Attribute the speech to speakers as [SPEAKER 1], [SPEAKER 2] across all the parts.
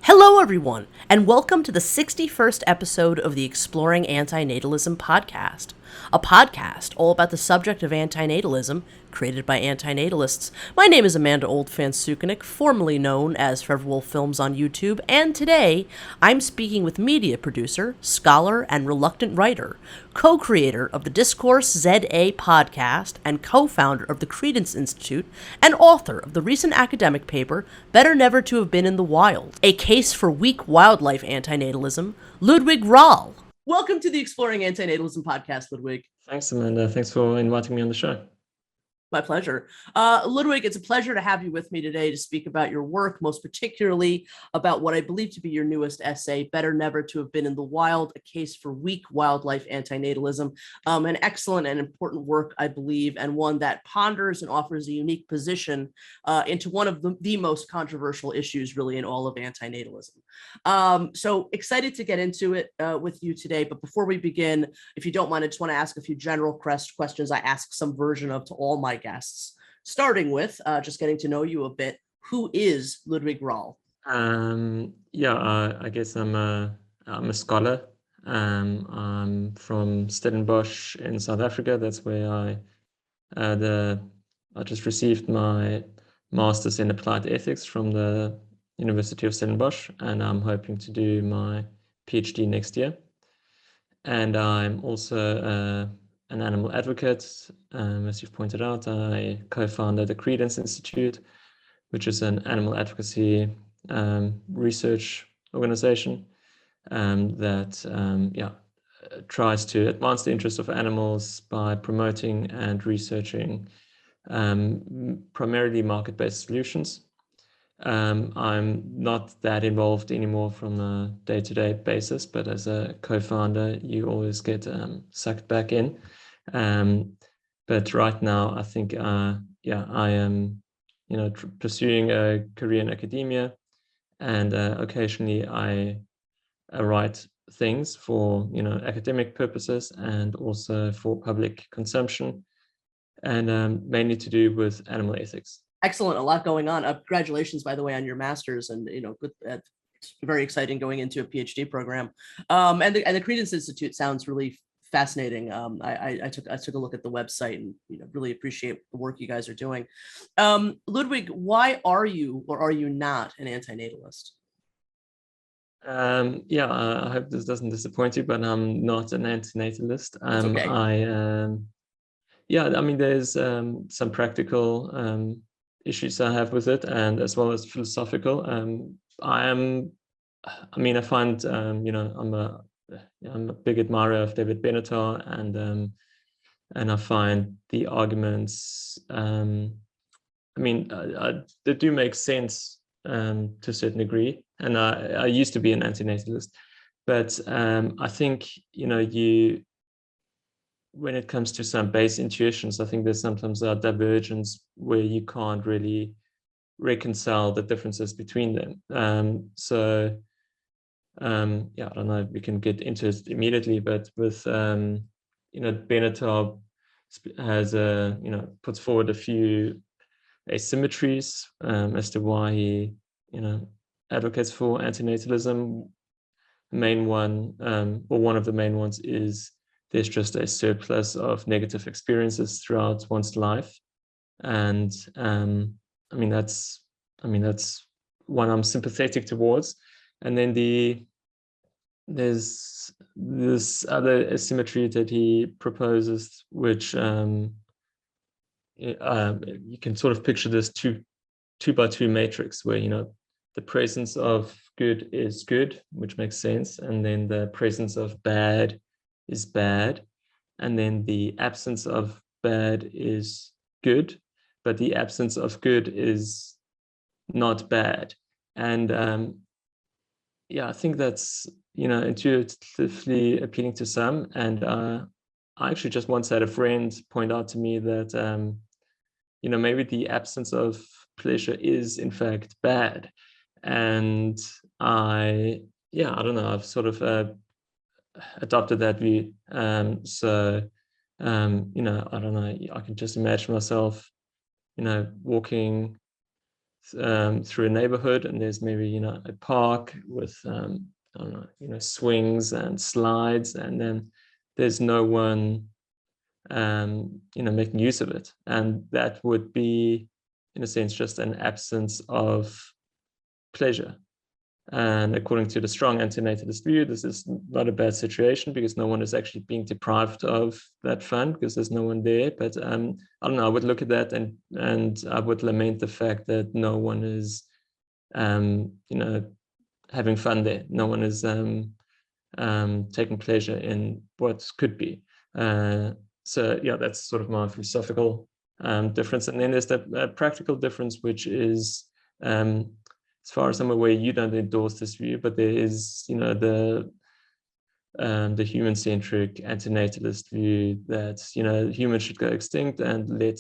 [SPEAKER 1] Hello, everyone, and welcome to the 61st episode of the Exploring Antinatalism Podcast, a podcast all about the subject of antinatalism, created by antinatalists. My name is Amanda Oldphan Sukenick, formerly known as Forever Wolf Films on YouTube, and today I'm speaking with media producer, scholar, and reluctant writer, co-creator of the Discourse ZA podcast and co-founder of the Credence Institute, and author of the recent academic paper, Better Never to Have Been in the Wild, a case for Weak Wildlife Antinatalism, Ludwig Raal. Welcome to the Exploring Antinatalism Podcast, Ludwig.
[SPEAKER 2] Thanks, Amanda. Thanks for inviting me on the show.
[SPEAKER 1] My pleasure. Ludwig, it's a pleasure to have you with me today to speak about your work, most particularly about what I believe to be your newest essay, Better Never to Have Been in the Wild, a case for Weak Wildlife Antinatalism. An excellent and important work, I believe, and one that ponders and offers a unique position into one of the most controversial issues really in all of antinatalism. So excited to get into it with you today. But before we begin, if you don't mind, I just want to ask a few general questions I ask some version of to all my guests, starting with just getting to know you a bit. Who is Ludwig Raal?
[SPEAKER 2] I guess I'm a scholar. I'm from Stellenbosch in South Africa. That's where I just received my master's in applied ethics from the University of Stellenbosch, and I'm hoping to do my PhD next year. And I'm also an animal advocate. As you've pointed out, I co-founded the Credence Institute, which is an animal advocacy research organization that tries to advance the interests of animals by promoting and researching primarily market-based solutions. I'm not that involved anymore from a day-to-day basis, but as a co-founder, you always get sucked back in. But right now, I think, I am, pursuing a career in academia, and occasionally I write things for, academic purposes and also for public consumption, and mainly to do with animal ethics.
[SPEAKER 1] Excellent. A lot going on. Congratulations, by the way, on your master's, and good. It's very exciting going into a PhD program. And the Credence Institute sounds really fascinating. I took a look at the website and really appreciate the work you guys are doing. Ludwig, why are you or are you not an antinatalist?
[SPEAKER 2] I hope this doesn't disappoint you, but I'm not an antinatalist.
[SPEAKER 1] Okay.
[SPEAKER 2] There's some practical issues I have with it, and as well as philosophical. I find I'm a big admirer of David Benatar, and I find the arguments they do make sense to a certain degree, and I used to be an antinatalist, but I think when it comes to some base intuitions, I think there's sometimes a divergence where you can't really reconcile the differences between them. I don't know if we can get into it immediately, but with Benatar has puts forward a few asymmetries as to why he advocates for antinatalism. Main one, or one of the main ones, is there's just a surplus of negative experiences throughout one's life, and that's one I'm sympathetic towards. And then there's this other asymmetry that he proposes, which you can sort of picture this two by two matrix, where the presence of good is good, which makes sense, and then the presence of bad is bad, and then the absence of bad is good, but the absence of good is not bad. And I think that's intuitively appealing to some. And I actually just once had a friend point out to me that maybe the absence of pleasure is in fact bad. And I don't know, I've sort of adopted that view. I don't know, I can just imagine myself, walking through a neighborhood, and there's maybe, you know, a park with I don't know, you know, swings and slides, and then there's no one you know, making use of it, and that would be, in a sense, just an absence of pleasure. And according to the strong antinatalist view, this is not a bad situation, because no one is actually being deprived of that fun, because there's no one there. But I don't know, I would look at that and I would lament the fact that no one is you know, having fun there. No one is taking pleasure in what could be. So yeah, that's sort of my philosophical difference. And then there's the practical difference, which is, as far as I'm aware, you don't endorse this view, but there is, you know, the human-centric antinatalist view that, you know, humans should go extinct and let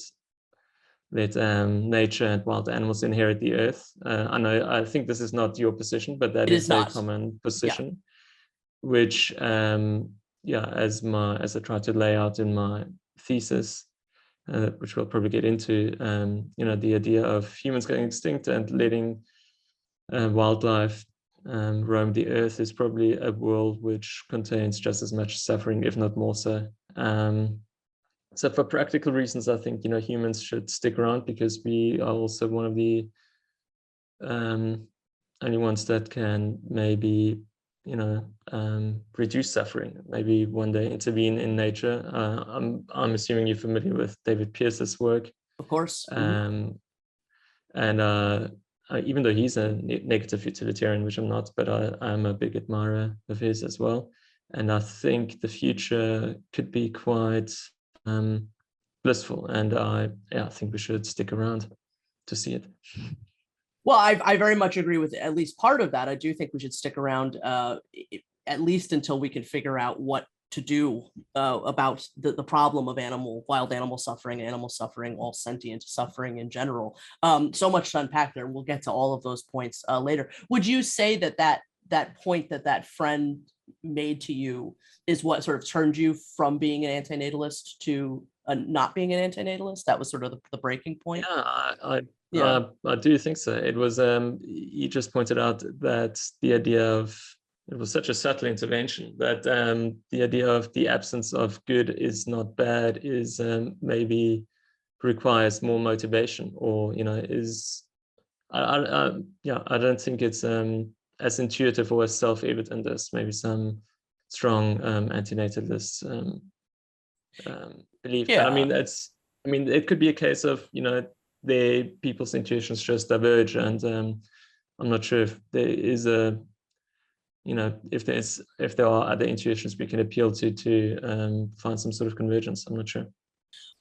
[SPEAKER 2] nature and wild animals inherit the earth. I think this is not your position, but that is a common position, which yeah, as I tried to lay out in my thesis, which we'll probably get into, you know, the idea of humans going extinct and letting wildlife roam the earth is probably a world which contains just as much suffering, if not more so. So for practical reasons, I think, you know, humans should stick around, because we are also one of the only ones that can maybe, you know, reduce suffering, maybe one day intervene in nature. I'm assuming you're familiar with David Pearce's work.
[SPEAKER 1] Of course.
[SPEAKER 2] And even though he's a negative utilitarian, which I'm not, but I'm a big admirer of his as well. And I think the future could be quite blissful, and I think we should stick around to see it.
[SPEAKER 1] Well, I very much agree with at least part of that. I do think we should stick around at least until we can figure out what to do about the problem of wild animal suffering, all sentient suffering in general. So much to unpack there. We'll get to all of those points later. Would you say that point that friend made to you is what sort of turned you from being an antinatalist to not being an antinatalist? That was sort of the breaking point.
[SPEAKER 2] Yeah, I do think so. It was you just pointed out that the idea of, it was such a subtle intervention, that the idea of the absence of good is not bad is maybe requires more motivation, or, you know, is I don't think it's as intuitive or as self-evident as maybe some strong antinatalists believe. But I mean, it could be a case of, you know, people's intuitions just diverge, and I'm not sure if there is a, you know, if there are other intuitions we can appeal to find some sort of convergence. I'm not sure.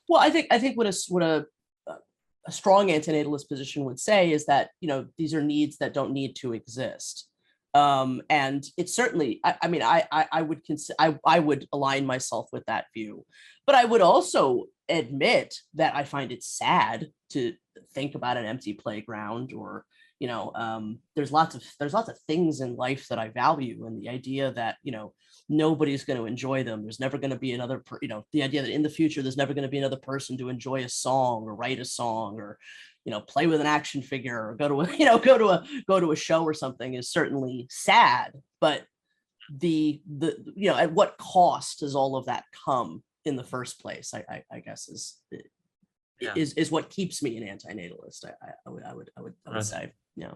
[SPEAKER 1] Well, I think what a strong antinatalist position would say is that, you know, these are needs that don't need to exist. And it's certainly, I would align myself with that view, but I would also admit that I find it sad to think about an empty playground, or, you know, there's lots of things in life that I value, and the idea that, you know, nobody's going to enjoy them. There's never going to be another, you know, the idea that in the future there's never going to be another person to enjoy a song or write a song, or, you know, play with an action figure, or go to a show or something is certainly sad. But the you know, at what cost does all of that come in the first place? I guess is what keeps me an antinatalist. I would say. Yeah.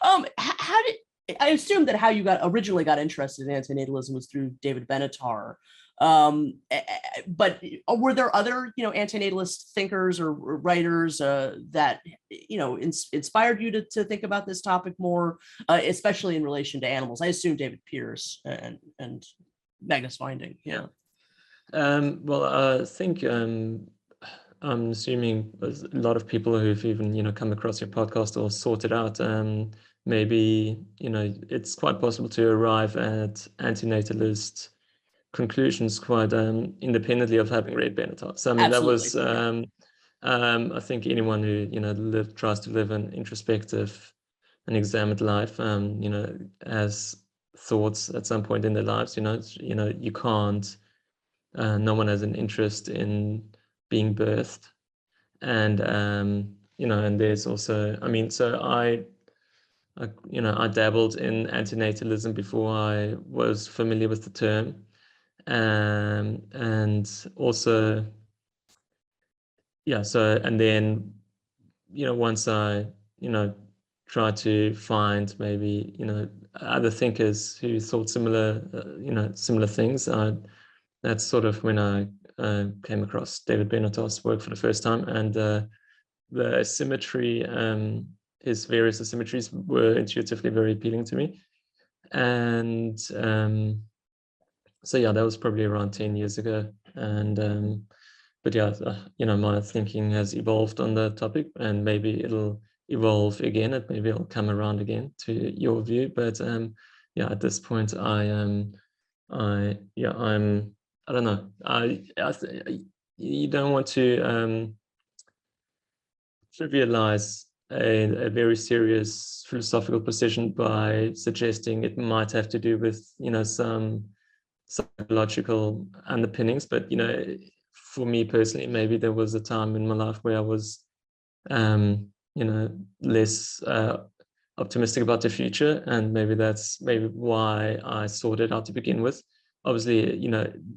[SPEAKER 1] How did I assume that how you originally got interested in antinatalism was through David Benatar? But were there other, you know, antinatalist thinkers or writers that, you know, inspired you to think about this topic more, especially in relation to animals? I assume David Pearce and Magnus Winding. Yeah.
[SPEAKER 2] Well, I think I'm assuming there's a lot of people who've even, you know, come across your podcast or sorted out. Maybe, you know, it's quite possible to arrive at antinatalist conclusions quite independently of having read Benatar. So I mean, absolutely. That was I think anyone who, you know, tries to live an introspective and examined life, you know, has thoughts at some point in their lives. You know, you can't. No one has an interest in being birthed, and and there's also, so I dabbled in antinatalism before I was familiar with the term, and also, and then, once I, try to find maybe, other thinkers who thought similar, similar things, that's sort of when I came across David Benatar's work for the first time, and the asymmetry, his various asymmetries were intuitively very appealing to me. And so that was probably around 10 years ago. And but my thinking has evolved on the topic, and maybe it'll evolve again, and maybe it'll come around again to your view. But at this point, I'm I don't know. You don't want to trivialize a very serious philosophical position by suggesting it might have to do with, some psychological underpinnings. But, for me personally, maybe there was a time in my life where I was, less optimistic about the future, and maybe that's why I sought it out to begin with. Obviously,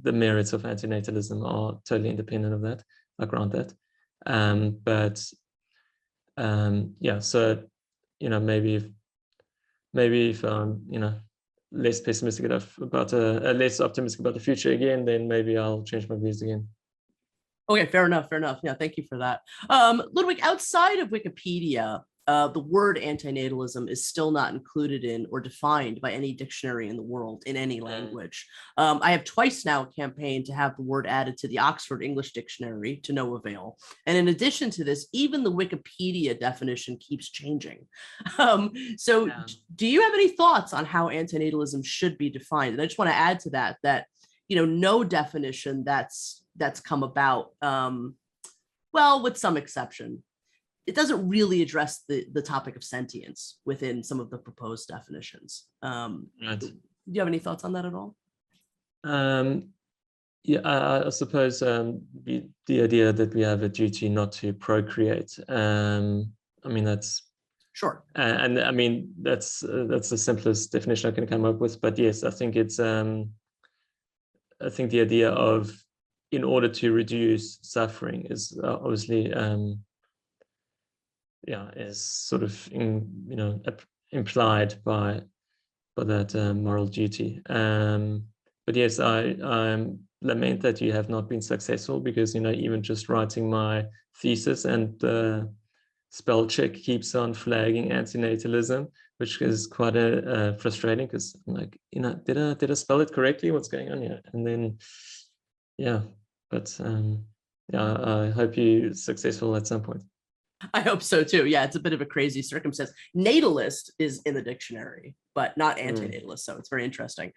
[SPEAKER 2] the merits of antinatalism are totally independent of that. I grant that. So, maybe if I'm, less pessimistic about less optimistic about the future again, then maybe I'll change my views again.
[SPEAKER 1] Okay, fair enough. Yeah, thank you for that. Ludwig, outside of Wikipedia, the word antinatalism is still not included in or defined by any dictionary in the world in any language. I have twice now campaigned to have the word added to the Oxford English Dictionary, to no avail. And in addition to this, even the Wikipedia definition keeps changing. Do you have any thoughts on how antinatalism should be defined? And I just want to add to that, no definition that's come about, with some exception, it doesn't really address the topic of sentience within some of the proposed definitions.
[SPEAKER 2] Right.
[SPEAKER 1] Do you have any thoughts on that at all?
[SPEAKER 2] I suppose the idea that we have a duty not to procreate. That's
[SPEAKER 1] sure,
[SPEAKER 2] and that's the simplest definition I can come up with. But yes, I think it's I think the idea of, in order to reduce suffering, is obviously is sort of implied by that moral duty. But yes, I lament that you have not been successful, because even just writing my thesis and spell check keeps on flagging antinatalism, which is quite frustrating, because I'm like, did I spell it correctly? What's going on here? And then I hope you're successful at some point.
[SPEAKER 1] I hope so too. Yeah, it's a bit of a crazy circumstance. Natalist is in the dictionary, but not antinatalist. So it's very interesting.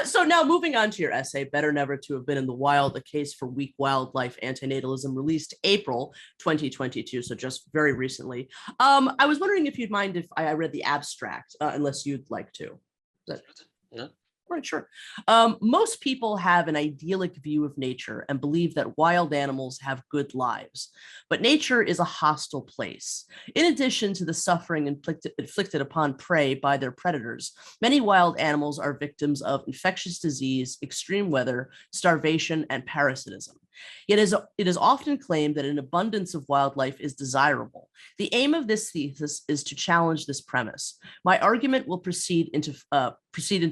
[SPEAKER 1] So now moving on to your essay, Better Never to Have Been in the Wild, a case for Weak Wildlife Antinatalism, released April 2022. So just very recently. I was wondering if you'd mind if I read the abstract, unless you'd like to.
[SPEAKER 2] No.
[SPEAKER 1] Right, sure. Most people have an idyllic view of nature and believe that wild animals have good lives, but nature is a hostile place. In addition to the suffering inflicted upon prey by their predators, many wild animals are victims of infectious disease, extreme weather, starvation, and parasitism. Yet it is often claimed that an abundance of wildlife is desirable. The aim of this thesis is to challenge this premise. My argument will proceed into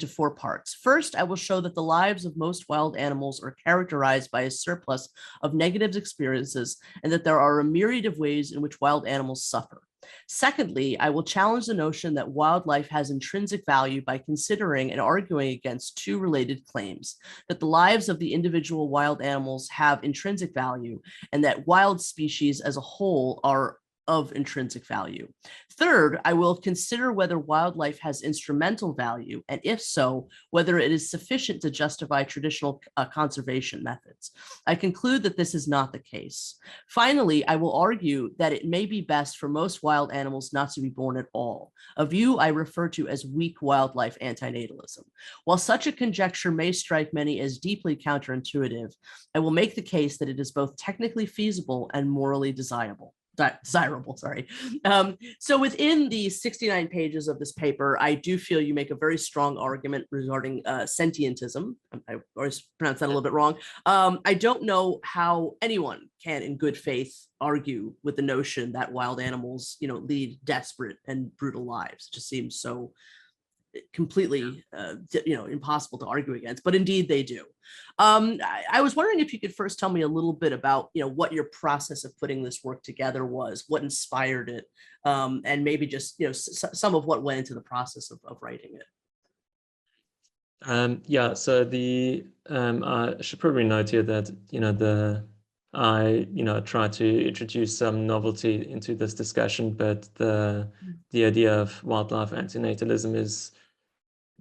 [SPEAKER 1] 4 parts. First, I will show that the lives of most wild animals are characterized by a surplus of negative experiences, and that there are a myriad of ways in which wild animals suffer. Secondly, I will challenge the notion that wildlife has intrinsic value by considering and arguing against 2 related claims: that the lives of the individual wild animals have intrinsic value, and that wild species as a whole are of intrinsic value. Third, I will consider whether wildlife has instrumental value, and if so, whether it is sufficient to justify traditional conservation methods. I conclude that this is not the case. Finally, I will argue that it may be best for most wild animals not to be born at all, a view I refer to as weak wildlife antinatalism. While such a conjecture may strike many as deeply counterintuitive, I will make the case that it is both technically feasible and morally desirable. desirable, sorry. So within the 69 pages of this paper, I do feel you make a very strong argument regarding sentientism. I always pronounce that a little bit wrong. I don't know how anyone can, in good faith, argue with the notion that wild animals, lead desperate and brutal lives. It just seems so completely impossible to argue against, but indeed they do. I was wondering if you could first tell me a little bit about what your process of putting this work together was, what inspired it, and maybe just some of what went into the process of writing it.
[SPEAKER 2] So I should probably note here that I try to introduce some novelty into this discussion, but the idea of wildlife antinatalism is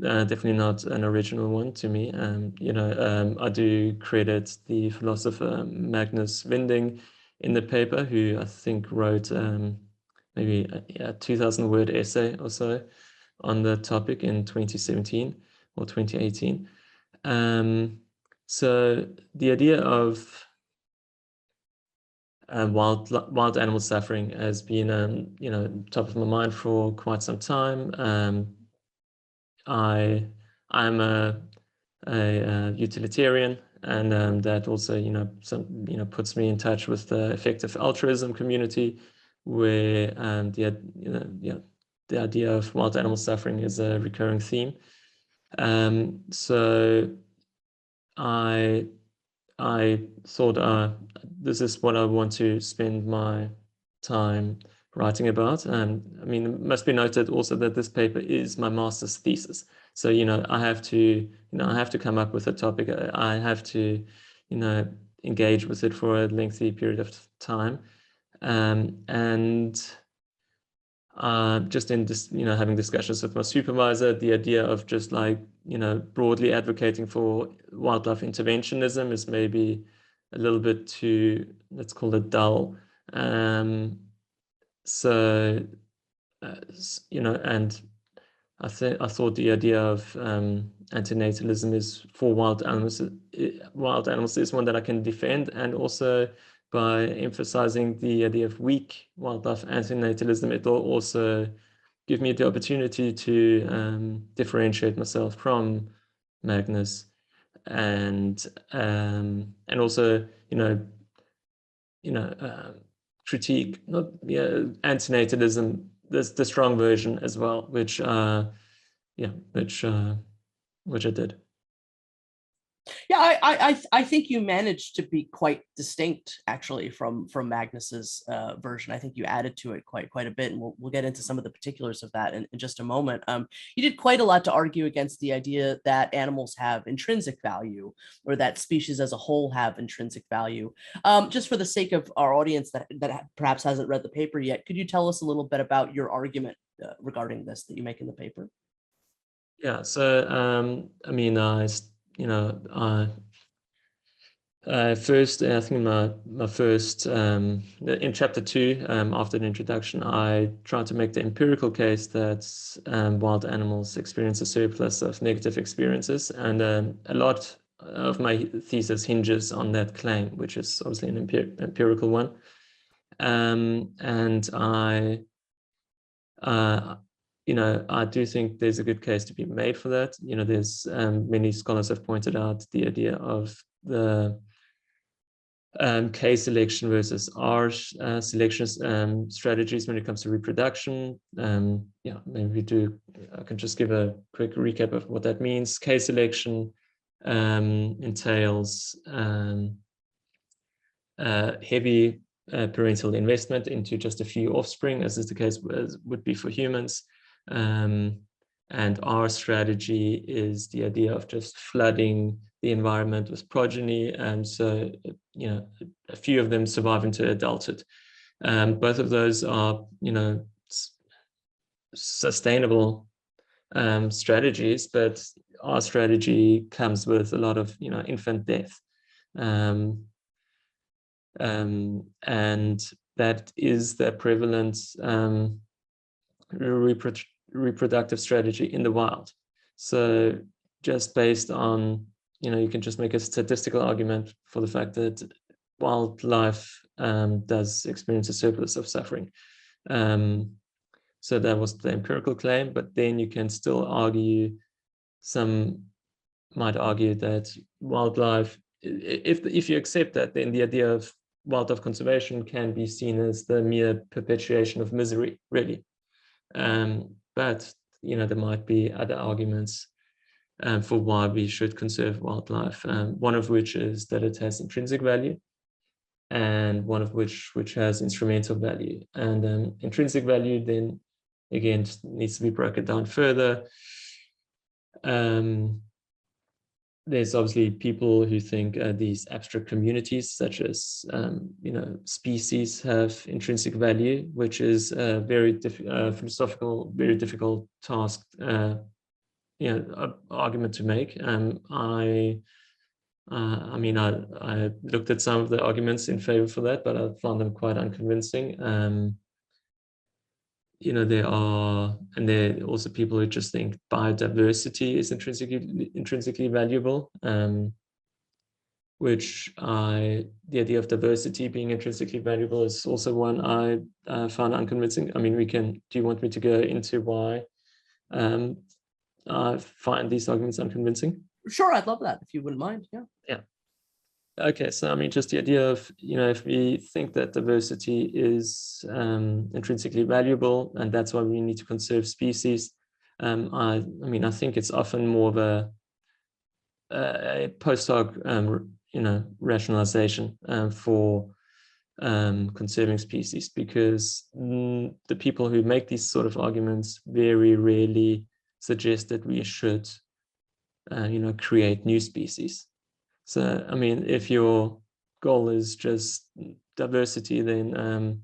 [SPEAKER 2] definitely not an original one to me. I do credit the philosopher Magnus Vinding in the paper, who I think wrote maybe a 2,000-word essay or so on the topic in 2017 or 2018. So the idea of wild animal suffering has been top of my mind for quite some time. I'm a utilitarian, and that also puts me in touch with the effective altruism community, where the idea of wild animal suffering is a recurring theme. So I thought this is what I want to spend my time writing about. It must be noted also that this paper is my master's thesis. So, I have to come up with a topic. I have to, engage with it for a lengthy period of time. And just in this, having discussions with my supervisor, the idea of just broadly advocating for wildlife interventionism is maybe a little bit too, let's call it dull. And I thought the idea of antinatalism is for wild animals is one that I can defend, and also by emphasizing the idea of weak wildlife antinatalism, it will also give me the opportunity to differentiate myself from Magnus, and also critique antinatalism, the strong version as well, which I did.
[SPEAKER 1] Yeah, I think you managed to be quite distinct, actually, from Magnus's version. I think you added to it quite a bit, and we'll get into some of the particulars of that in just a moment. You did quite a lot to argue against the idea that animals have intrinsic value, or that species as a whole have intrinsic value. Just for the sake of our audience that perhaps hasn't read the paper yet, could you tell us a little bit about your argument regarding this that you make in the paper?
[SPEAKER 2] Yeah. So first, I think my first, in chapter 2, after the introduction, I tried to make the empirical case that wild animals experience a surplus of negative experiences, and a lot of my thesis hinges on that claim, which is obviously an empirical one. And I do think there's a good case to be made for that. There's many scholars have pointed out the idea of the K selection versus R selection strategies when it comes to reproduction. Maybe I can just give a quick recap of what that means. K selection entails heavy parental investment into just a few offspring, as is the case would be for humans. And our strategy is the idea of just flooding the environment with progeny, and so a few of them survive into adulthood. Both of those are sustainable strategies, but our strategy comes with a lot of infant death, and that is the prevalent reproductive strategy in the wild. So just based on, you can just make a statistical argument for the fact that wildlife does experience a surplus of suffering. So that was the empirical claim, but then you can still argue, some might argue that wildlife, if you accept that, then the idea of wildlife conservation can be seen as the mere perpetuation of misery, really. But there might be other arguments for why we should conserve wildlife. One of which is that it has intrinsic value, and one of which has instrumental value. And intrinsic value then again needs to be broken down further. There's obviously people who think these abstract communities, such as species, have intrinsic value, which is a very philosophical, very difficult task, argument to make. I looked at some of the arguments in favor for that, but I found them quite unconvincing. There are also people who just think biodiversity is intrinsically valuable, which the idea of diversity being intrinsically valuable is also one I found unconvincing. I mean, do you want me to go into why I find these arguments unconvincing?
[SPEAKER 1] Sure, I'd love that if you wouldn't mind.
[SPEAKER 2] Yeah. Okay, so I mean, just the idea of, if we think that diversity is intrinsically valuable, and that's why we need to conserve species, I think it's often more of a post hoc, rationalization for conserving species, because the people who make these sort of arguments very rarely suggest that we should, create new species. So, I mean, if your goal is just diversity, then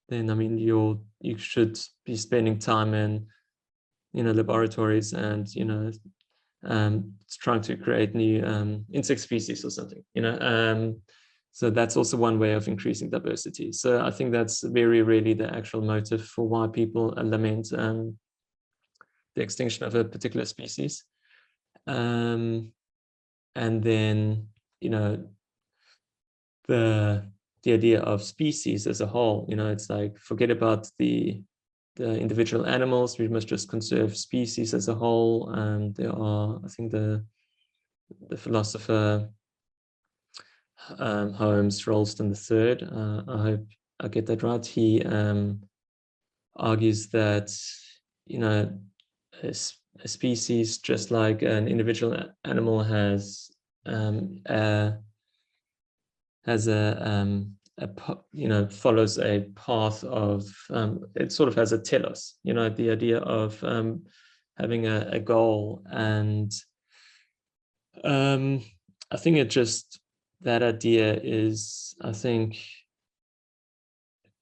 [SPEAKER 2] you should be spending time in, laboratories and, trying to create new insect species or something, So that's also one way of increasing diversity. So I think that's very rarely the actual motive for why people lament the extinction of a particular species. And then, the idea of species as a whole, it's like, forget about the individual animals, we must just conserve species as a whole. And there are, I think the philosopher Holmes Rolston III, I hope I get that right, he argues that, a species, just like an individual animal, follows a path of, it sort of has a telos, the idea of having a goal. And I think that idea is, I think,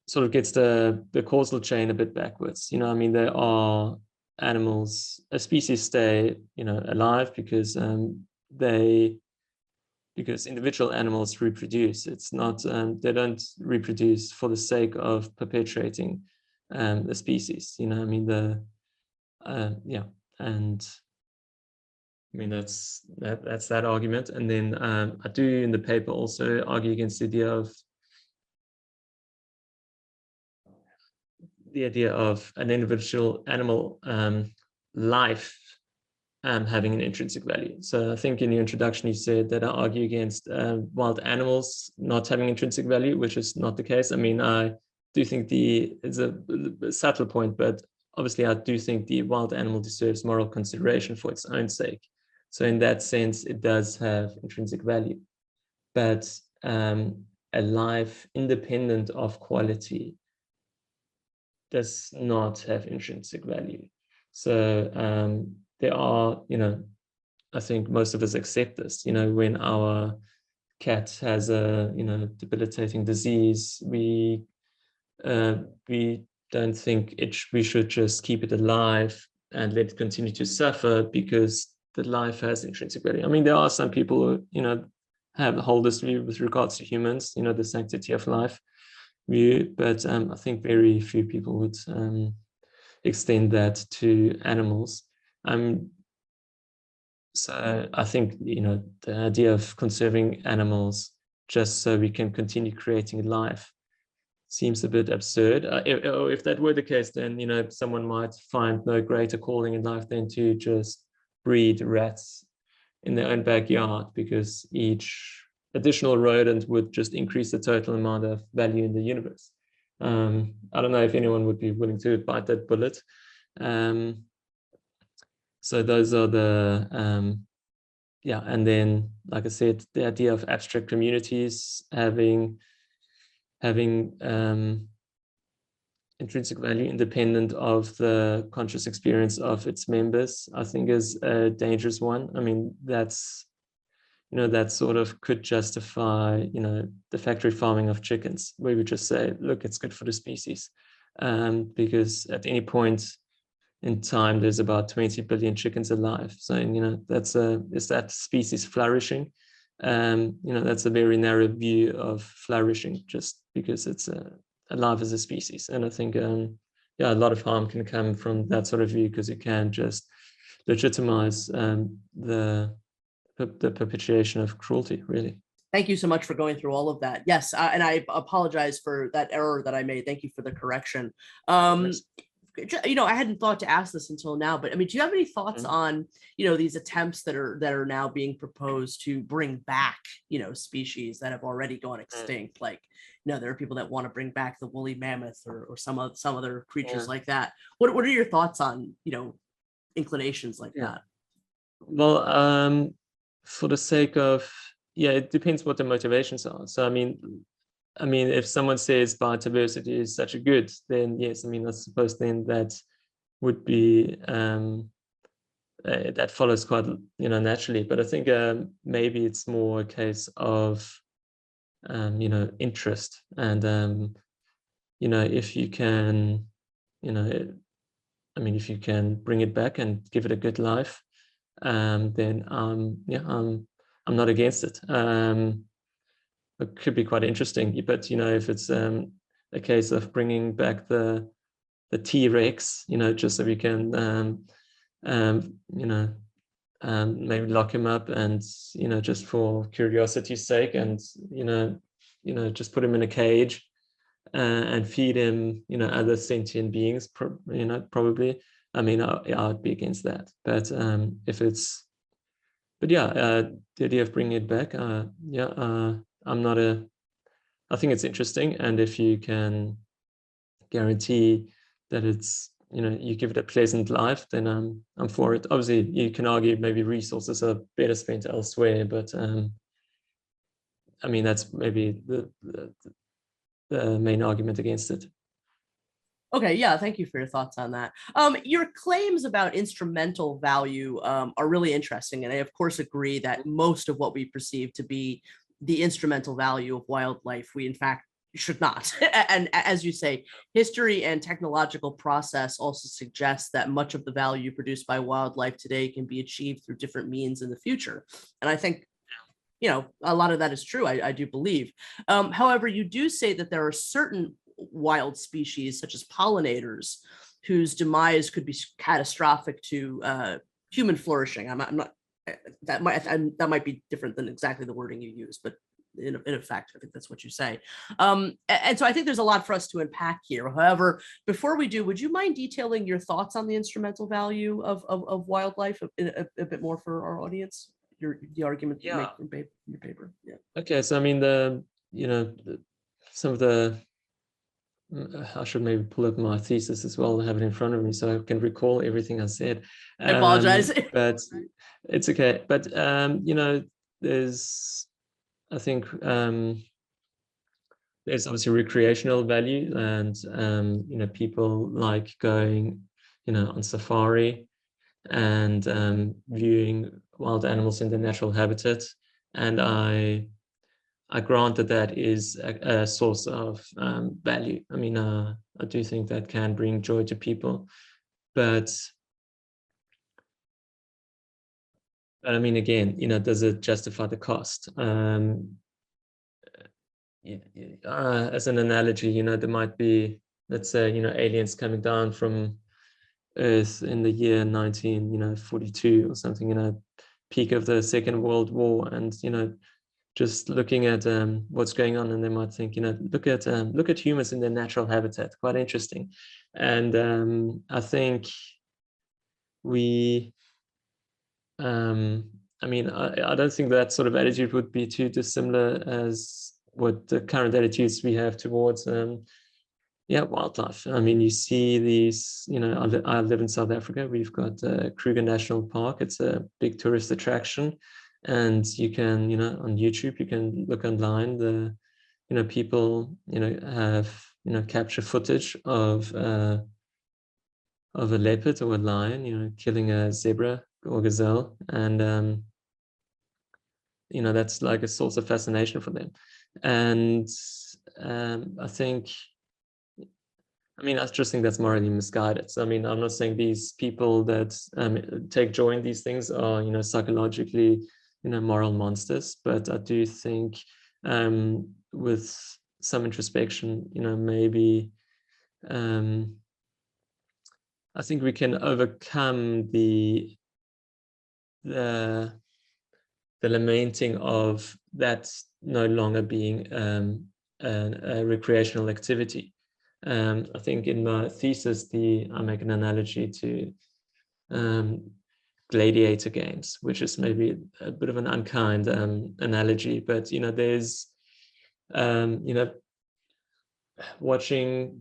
[SPEAKER 2] sort of gets the causal chain a bit backwards. There are animals, a species stay, alive because because individual animals reproduce. It's not, they don't reproduce for the sake of perpetuating the species. And that's that argument. And then I do in the paper also argue against the idea of an individual animal life having an intrinsic value. So I think in your introduction you said that I argue against wild animals not having intrinsic value, which is not the case. I mean, I do think it's a subtle point, but obviously I do think the wild animal deserves moral consideration for its own sake. So in that sense, it does have intrinsic value. But a life independent of quality does not have intrinsic value. So there are, I think most of us accept this, when our cat has a, debilitating disease, we don't think we should just keep it alive and let it continue to suffer because the life has intrinsic value. I mean, there are some people who, hold this view with regards to humans, the sanctity of life view, but I think very few people would extend that to animals. So I think, the idea of conserving animals just so we can continue creating life seems a bit absurd. If that were the case, then, you know, someone might find no greater calling in life than to just breed rats in their own backyard, because each additional rodent would just increase the total amount of value in the universe. I don't know if anyone would be willing to bite that bullet. So those are the yeah, and then, like I said, the idea of abstract communities having intrinsic value independent of the conscious experience of its members, I think is a dangerous one. I mean, that's, you know, that sort of could justify, you know, the factory farming of chickens, where we just say, look, it's good for the species. Because at any point in time, there's about 20 billion chickens alive. So, you know, is that species flourishing? You know, that's a very narrow view of flourishing, just because it's alive as a species. And I think, yeah, a lot of harm can come from that sort of view, because it can just legitimize the perpetuation of cruelty, really.
[SPEAKER 1] Thank you so much for going through all of that. Yes, and I apologize for that error that I made. Thank you for the correction. You know, I hadn't thought to ask this until now, but I mean, do you have any thoughts on, you know, these attempts that are now being proposed to bring back, you know, species that have already gone extinct? Like, you know, there are people that want to bring back the woolly mammoth or some other creatures like that. What are your thoughts on, you know, inclinations like that?
[SPEAKER 2] Well, for the sake of, yeah, it depends what the motivations are. So, I mean, if someone says biodiversity is such a good, then yes, I mean, I suppose then that would be, that follows quite, you know, naturally. But I think maybe it's more a case of, you know, interest. And, you know, if you can, you know, I mean, if you can bring it back and give it a good life, then yeah, I'm not against it. It could be quite interesting, but, you know, if it's a case of bringing back the T-Rex, you know, just so we can, you know, maybe lock him up and, you know, just for curiosity's sake, and, you know, just put him in a cage and feed him, you know, other sentient beings, you know, probably. I mean, I'd be against that. But if it's, but yeah, the idea of bringing it back, yeah, I think it's interesting. And if you can guarantee that it's, you know, you give it a pleasant life, then I'm for it. Obviously, you can argue maybe resources are better spent elsewhere, but I mean, that's maybe the main argument against it.
[SPEAKER 1] Okay, yeah, thank you for your thoughts on that. Your claims about instrumental value are really interesting, and I of course agree that most of what we perceive to be the instrumental value of wildlife, we in fact should not. And as you say, history and technological process also suggests that much of the value produced by wildlife today can be achieved through different means in the future. And I think, you know, a lot of that is true, I do believe. However, you do say that there are certain wild species, such as pollinators, whose demise could be catastrophic to human flourishing. I'm not that might be different than exactly the wording you use, but in effect, I think that's what you say. And so I think there's a lot for us to unpack here. However, before we do, would you mind detailing your thoughts on the instrumental value of wildlife a bit more for our audience? The argument you make in your paper. Yeah.
[SPEAKER 2] Okay, so I mean, some of the, I should maybe pull up my thesis as well, have it in front of me so I can recall everything I said.
[SPEAKER 1] I apologize.
[SPEAKER 2] But it's okay. But, you know, there's, I think, there's obviously recreational value, and, you know, people like going, you know, on safari and viewing wild animals in their natural habitat. And I grant that is a source of value. I mean, I do think that can bring joy to people, but I mean, again, you know, does it justify the cost? As an analogy, you know, there might be, let's say, you know, aliens coming down from Earth in the year 1942 or something, you know, peak of the Second World War, and, you know, just looking at what's going on, and they might think, look at humans in their natural habitat. Quite interesting. And I think we, I don't think that sort of attitude would be too dissimilar as what the current attitudes we have towards wildlife. I mean, you see these, I live in South Africa. We've got Kruger National Park. It's a big tourist attraction. And you can, on YouTube, you can look online, people, have, capture footage of a leopard or a lion, killing a zebra or gazelle. And, that's like a source of fascination for them. And I just think that's morally misguided. So, I'm not saying these people that take joy in these things are, psychologically, moral monsters, but I do think with some introspection, maybe I think we can overcome the lamenting of that no longer being a recreational activity. I think in my thesis, I make an analogy to gladiator games, which is maybe a bit of an unkind analogy, but there's watching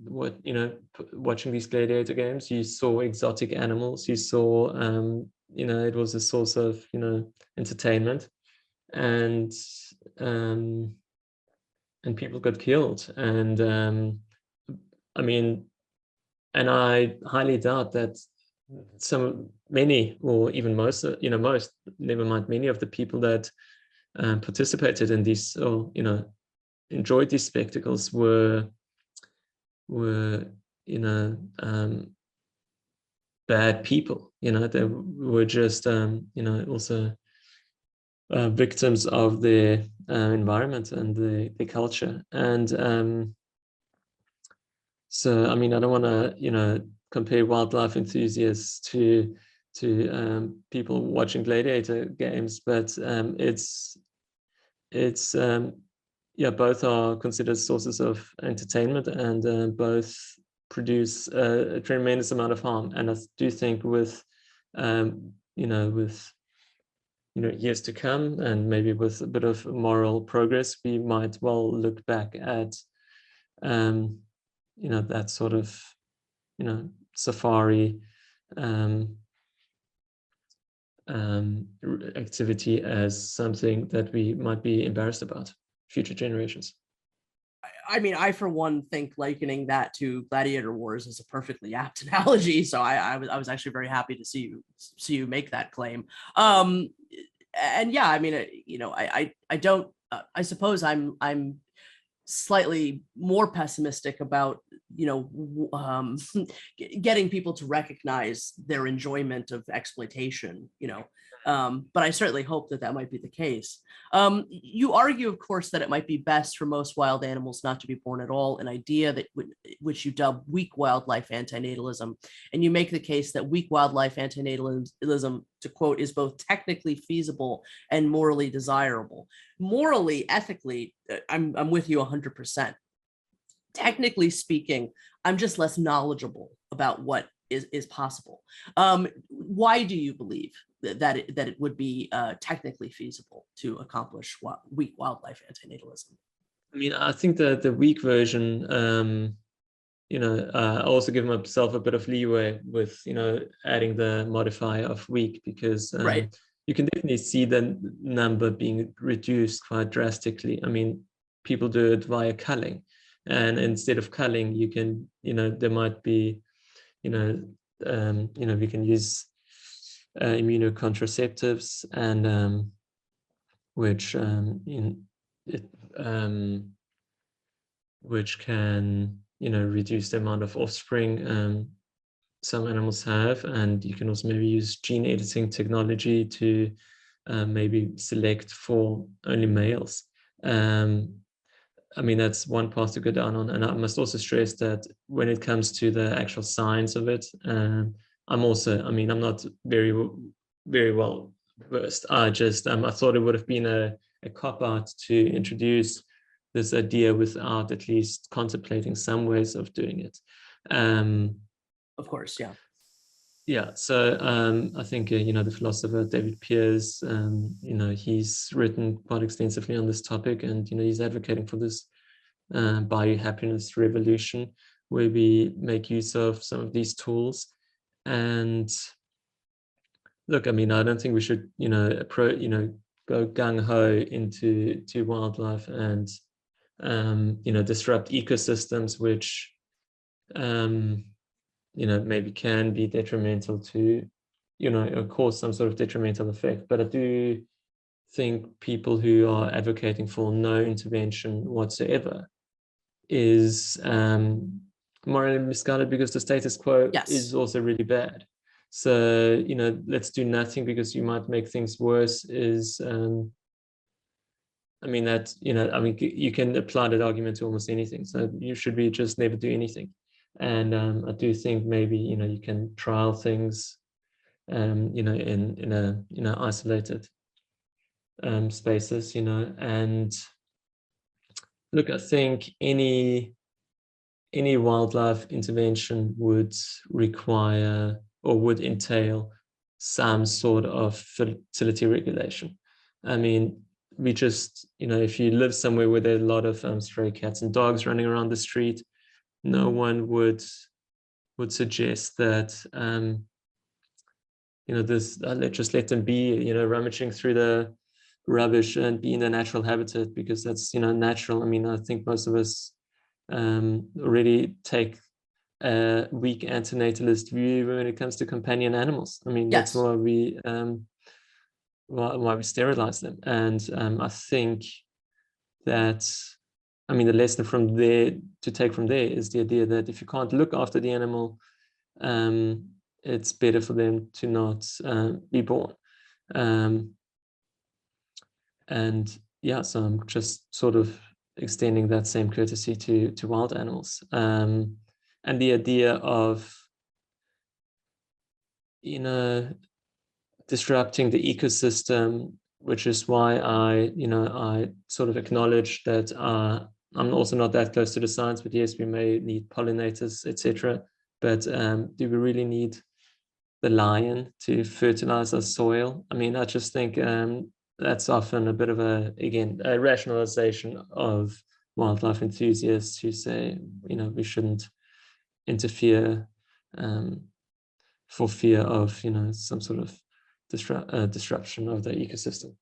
[SPEAKER 2] these gladiator games, you saw exotic animals, you saw it was a source of entertainment, and people got killed, and and I highly doubt that many, or even most, never mind, many of the people that participated in these, or enjoyed these spectacles were bad people. They were just also victims of their environment and the culture. And so, I don't want to, compare wildlife enthusiasts to people watching gladiator games, but both are considered sources of entertainment, and both produce a tremendous amount of harm. And I do think with years to come, and maybe with a bit of moral progress, we might well look back at that sort of safari activity as something that we might be embarrassed about future generations.
[SPEAKER 1] I for one think likening that to gladiator wars is a perfectly apt analogy. So I was actually very happy to see you make that claim. And yeah, I don't. I suppose I'm slightly more pessimistic about getting people to recognize their enjoyment of exploitation. But I certainly hope that might be the case. You argue, of course, that it might be best for most wild animals not to be born at all, an idea that which you dub weak wildlife antinatalism. And you make the case that weak wildlife antinatalism, to quote, is both technically feasible and morally desirable. Morally, ethically, I'm with you 100%. Technically speaking, I'm just less knowledgeable about what is possible. Why do you believe that it would be technically feasible to accomplish weak wildlife antinatalism?
[SPEAKER 2] I think that the weak version, I also give myself a bit of leeway with, adding the modifier of weak, because
[SPEAKER 1] right.
[SPEAKER 2] You can definitely see the number being reduced quite drastically. People do it via culling, and instead of culling, you can, there might be, we can use immunocontraceptives, and which can reduce the amount of offspring some animals have. And you can also maybe use gene editing technology to maybe select for only males. That's one path to go down on. And I must also stress that when it comes to the actual science of it, I'm not very, very well versed. I thought it would have been a a cop-out to introduce this idea without at least contemplating some ways of doing it.
[SPEAKER 1] Of course, yeah.
[SPEAKER 2] Yeah, so I think, the philosopher David Pearce, he's written quite extensively on this topic, and, he's advocating for this biohappiness revolution, where we make use of some of these tools. And look, I don't think we should, go gung-ho into wildlife and, disrupt ecosystems, which, maybe can be detrimental to, or cause some sort of detrimental effect. But I do think people who are advocating for no intervention whatsoever is morally misguided, because the status quo is also really bad. So, let's do nothing because you might make things worse is, you can apply that argument to almost anything. So you should be just never do anything. And I do think maybe, you can trial things, in isolated spaces, and look, I think any wildlife intervention would require or would entail some sort of fertility regulation. We just, if you live somewhere where there are a lot of stray cats and dogs running around the street, no one would suggest that, let's just let them be, rummaging through the rubbish and be in their natural habitat, because that's, natural. I think most of us already take a weak antinatalist view when it comes to companion animals. That's why we sterilize them. And I think that, the lesson from there to take from there is the idea that if you can't look after the animal, it's better for them to not be born. And yeah, so I'm just sort of extending that same courtesy to wild animals. And the idea of, disrupting the ecosystem, which is why I sort of acknowledge that I'm also not that close to the science, but yes, we may need pollinators, etc. But do we really need the lion to fertilize our soil? I just think that's often a bit of a rationalization of wildlife enthusiasts who say, we shouldn't interfere for fear of, some sort of disruption of the ecosystem.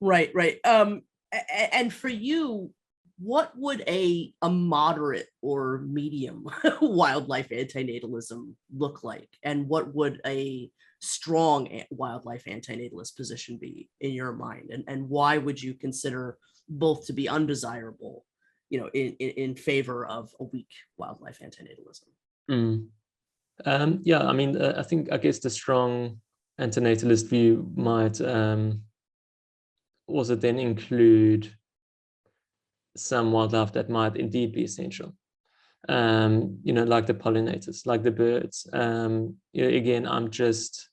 [SPEAKER 1] Right. And for you, what would a moderate or medium wildlife antinatalism look like? And what would a strong wildlife antinatalist position be in your mind? And why would you consider both to be undesirable, in favor of a weak wildlife antinatalism?
[SPEAKER 2] I guess the strong antinatalist view might also then include some wildlife that might indeed be essential, like the pollinators, like the birds. Again, I'm just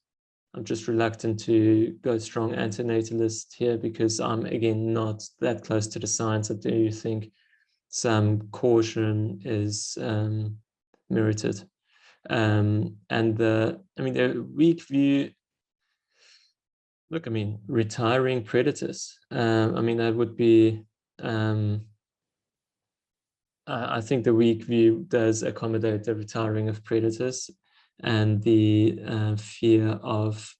[SPEAKER 2] reluctant to go strong antinatalist here, because I'm, again, not that close to the science. I do think some caution is merited. And the weak view, look, retiring predators. That would be, I think the weak view does accommodate the retiring of predators, and the fear of,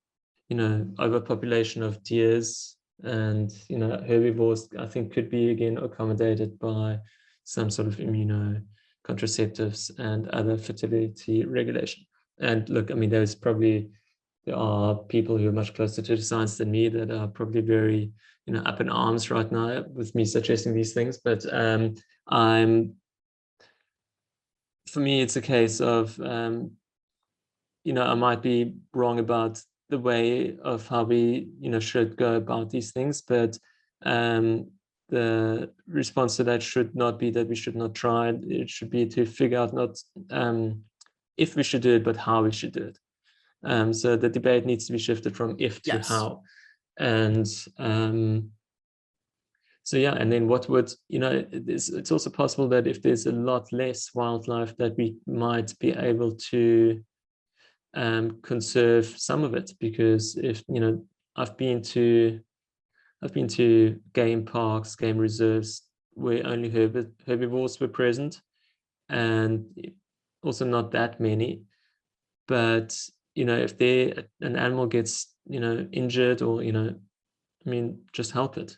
[SPEAKER 2] overpopulation of deers and, herbivores, I think could be, again, accommodated by some sort of immunocontracceptives and other fertility regulation. And look, there are people who are much closer to the science than me that are probably very, up in arms right now with me suggesting these things. But for me, it's a case of, I might be wrong about the way of how we, should go about these things, but the response to that should not be that we should not try. It should be to figure out not if we should do it, but how we should do it. So the debate needs to be shifted from if to how. And So yeah, and then what would, it's also possible that if there's a lot less wildlife, that we might be able to conserve some of it, because if I've been to game parks, game reserves where only herbivores were present, and also not that many. But if an animal gets injured, or just help it.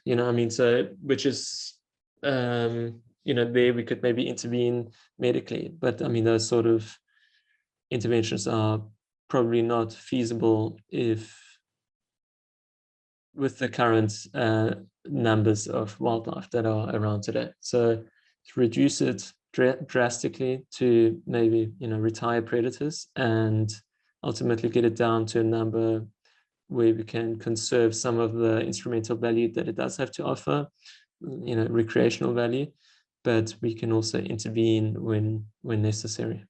[SPEAKER 2] So which is there we could maybe intervene medically, but those sort of interventions are probably not feasible with the current numbers of wildlife that are around today. So to reduce it drastically, to maybe retire predators, and ultimately get it down to a number where we can conserve some of the instrumental value that it does have to offer, recreational value, but we can also intervene when necessary.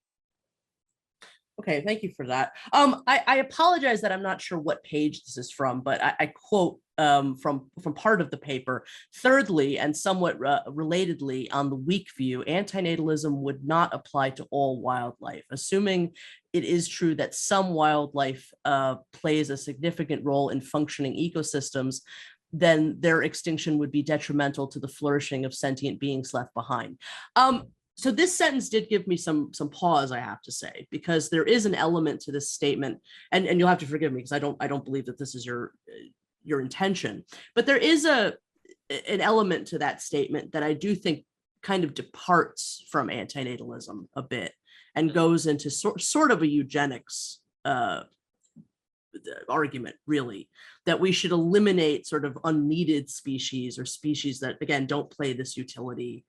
[SPEAKER 1] Okay, thank you for that. I apologize that I'm not sure what page this is from, but I quote from part of the paper. Thirdly, and somewhat relatedly, on the weak view, antinatalism would not apply to all wildlife. Assuming it is true that some wildlife plays a significant role in functioning ecosystems, then their extinction would be detrimental to the flourishing of sentient beings left behind. So this sentence did give me some pause, I have to say, because there is an element to this statement, and you'll have to forgive me because I don't believe that this is your intention, but there is an element to that statement that I do think kind of departs from antinatalism a bit and goes into sort of a eugenics argument, really, that we should eliminate sort of unneeded species, or species that, again, don't play this utility,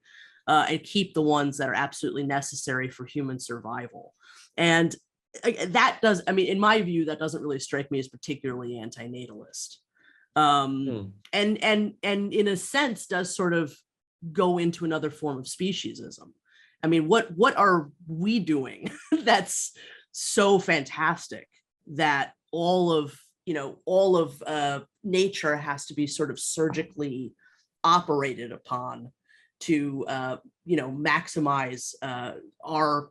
[SPEAKER 1] and keep the ones that are absolutely necessary for human survival. And that does, in my view, that doesn't really strike me as particularly antinatalist. And in a sense does sort of go into another form of speciesism. What are we doing that's so fantastic that all of nature has to be sort of surgically operated upon to maximize our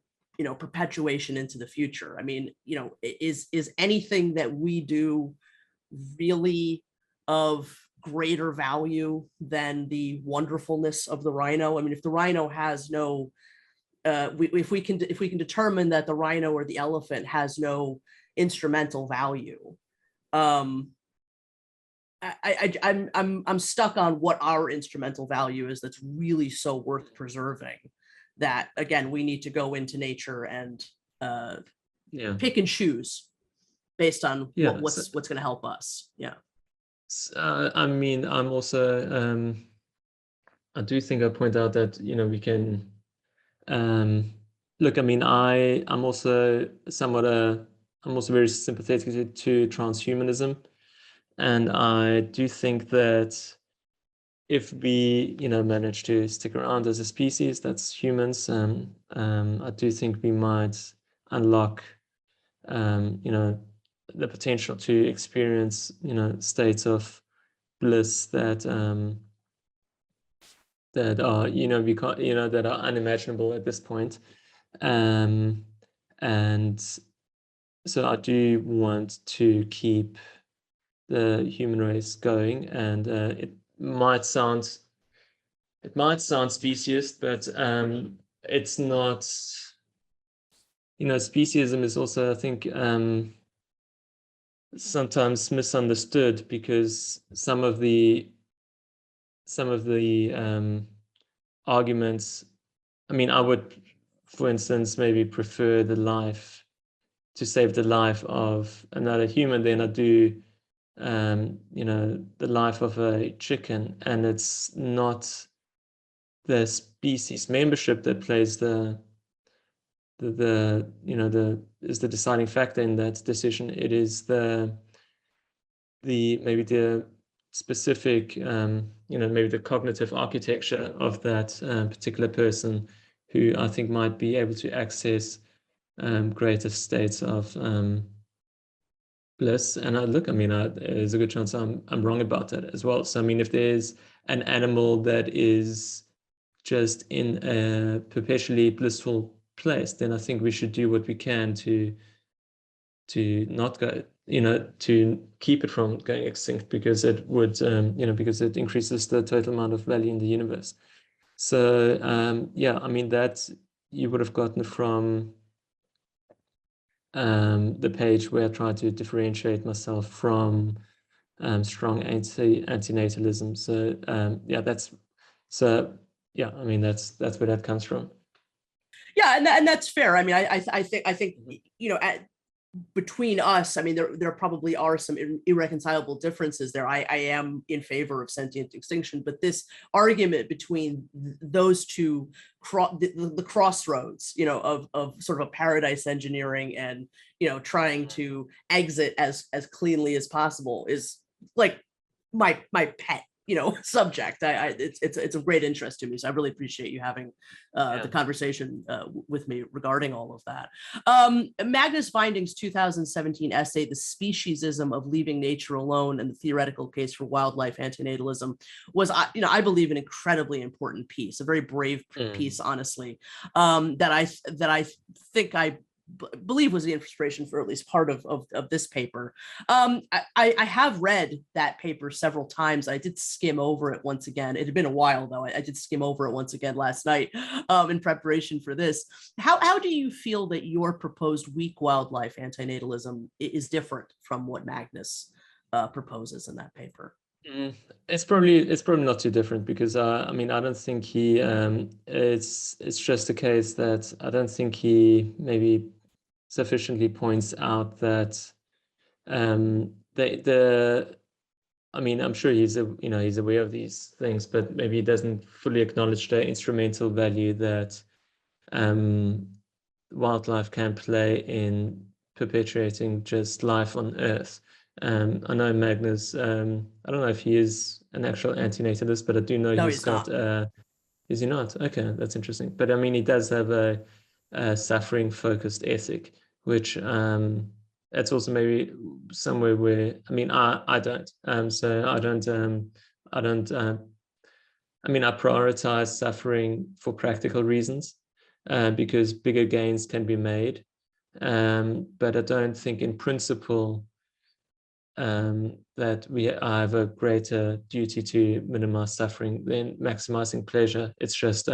[SPEAKER 1] perpetuation into the future? Is anything that we do really of greater value than the wonderfulness of the rhino? If the rhino has no if we can determine that the rhino or the elephant has no instrumental value, I'm stuck on what our instrumental value is that's really so worth preserving, that again we need to go into nature and pick and choose based on what's going to help us.
[SPEAKER 2] I'm also I do think I point out that we can look. I'm also very sympathetic to transhumanism. And I do think that if we, manage to stick around as a species, that's humans, I do think we might unlock, the potential to experience, states of bliss that are, that are unimaginable at this point. And so I do want to keep the human race going, and it might sound speciesist, but it's not. Speciesism is also, I think, sometimes misunderstood, because some of the arguments, I would, for instance, maybe prefer to save the life of another human than I do the life of a chicken. And it's not the species membership that plays the deciding factor in that decision. It is maybe the specific maybe the cognitive architecture of that particular person, who I think might be able to access greater states of bliss. And there's a good chance I'm wrong about that as well. So I mean, if there's an animal that is just in a perpetually blissful place, then I think we should do what we can to not go, to keep it from going extinct, because it would, because it increases the total amount of value in the universe. So that you would have gotten from the page where I try to differentiate myself from strong antinatalism. That's where that comes from.
[SPEAKER 1] Yeah, and that's fair. I mean, I think between us, I mean, there probably are some irreconcilable differences there. I am in favor of sentient extinction, but this argument between those two, the crossroads, of sort of a paradise engineering and, trying to exit as cleanly as possible is like my pet subject. It's of great interest to me, so I really appreciate you having the conversation with me regarding all of that. Magnus Binding's 2017 essay, "The Speciesism of Leaving Nature Alone and the Theoretical Case for Wildlife Antinatalism," was, I believe, an incredibly important piece, a very brave piece, honestly, that I think I believe was the inspiration for at least part of this paper. I have read that paper several times. I did skim over it once again. It had been a while, though. I did skim over it once again last night in preparation for this. How do you feel that your proposed weak wildlife antinatalism is different from what Magnus proposes in that paper?
[SPEAKER 2] It's probably not too different, because I don't think he it's just a case that I don't think he maybe sufficiently points out that I'm sure he's aware of these things, but maybe he doesn't fully acknowledge the instrumental value that wildlife can play in perpetuating just life on Earth. I know Magnus, I don't know if he is an actual antinatalist, but I do know he's got not. Is he not? Okay, that's interesting. But I mean, he does have a suffering-focused ethic, which that's also maybe somewhere where I don't. So I don't. I prioritize suffering for practical reasons, because bigger gains can be made. But I don't think, in principle, that I have a greater duty to minimize suffering than maximizing pleasure. It's just,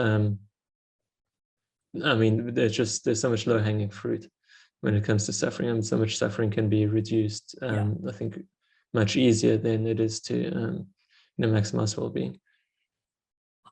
[SPEAKER 2] there's so much low-hanging fruit when it comes to suffering, and so much suffering can be reduced, I think, much easier than it is to maximize well-being.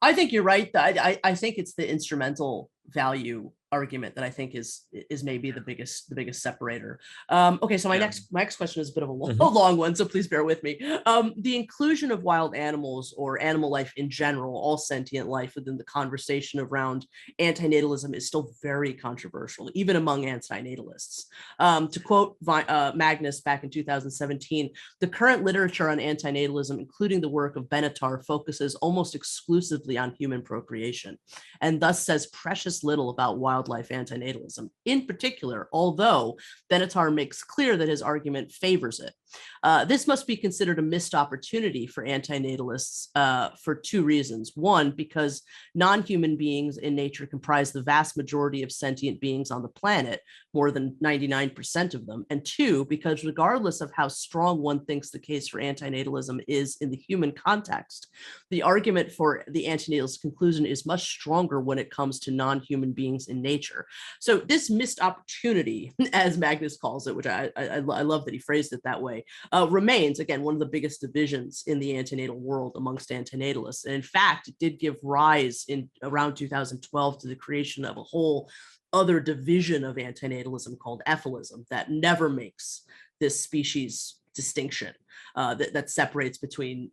[SPEAKER 1] I think you're right. I think it's the instrumental value argument that I think is maybe the biggest separator. Okay, so my next question is a bit of a long one, so please bear with me. The inclusion of wild animals, or animal life in general, all sentient life, within the conversation around antinatalism is still very controversial, even among antinatalists. To quote Magnus back in 2017, "The current literature on antinatalism, including the work of Benatar, focuses almost exclusively on human procreation, and thus says precious little about wildlife antinatalism in particular, although Benatar makes clear that his argument favors it. This must be considered a missed opportunity for antinatalists for two reasons. One, because non-human beings in nature comprise the vast majority of sentient beings on the planet, more than 99% of them. And two, because regardless of how strong one thinks the case for antinatalism is in the human context, the argument for the antinatalist conclusion is much stronger when it comes to non-human beings in nature." So this missed opportunity, as Magnus calls it, which I love that he phrased it that way, remains, again, one of the biggest divisions in the antinatal world amongst antinatalists. And in fact, it did give rise in around 2012 to the creation of a whole other division of antinatalism called EFILism that never makes this species distinction that separates between,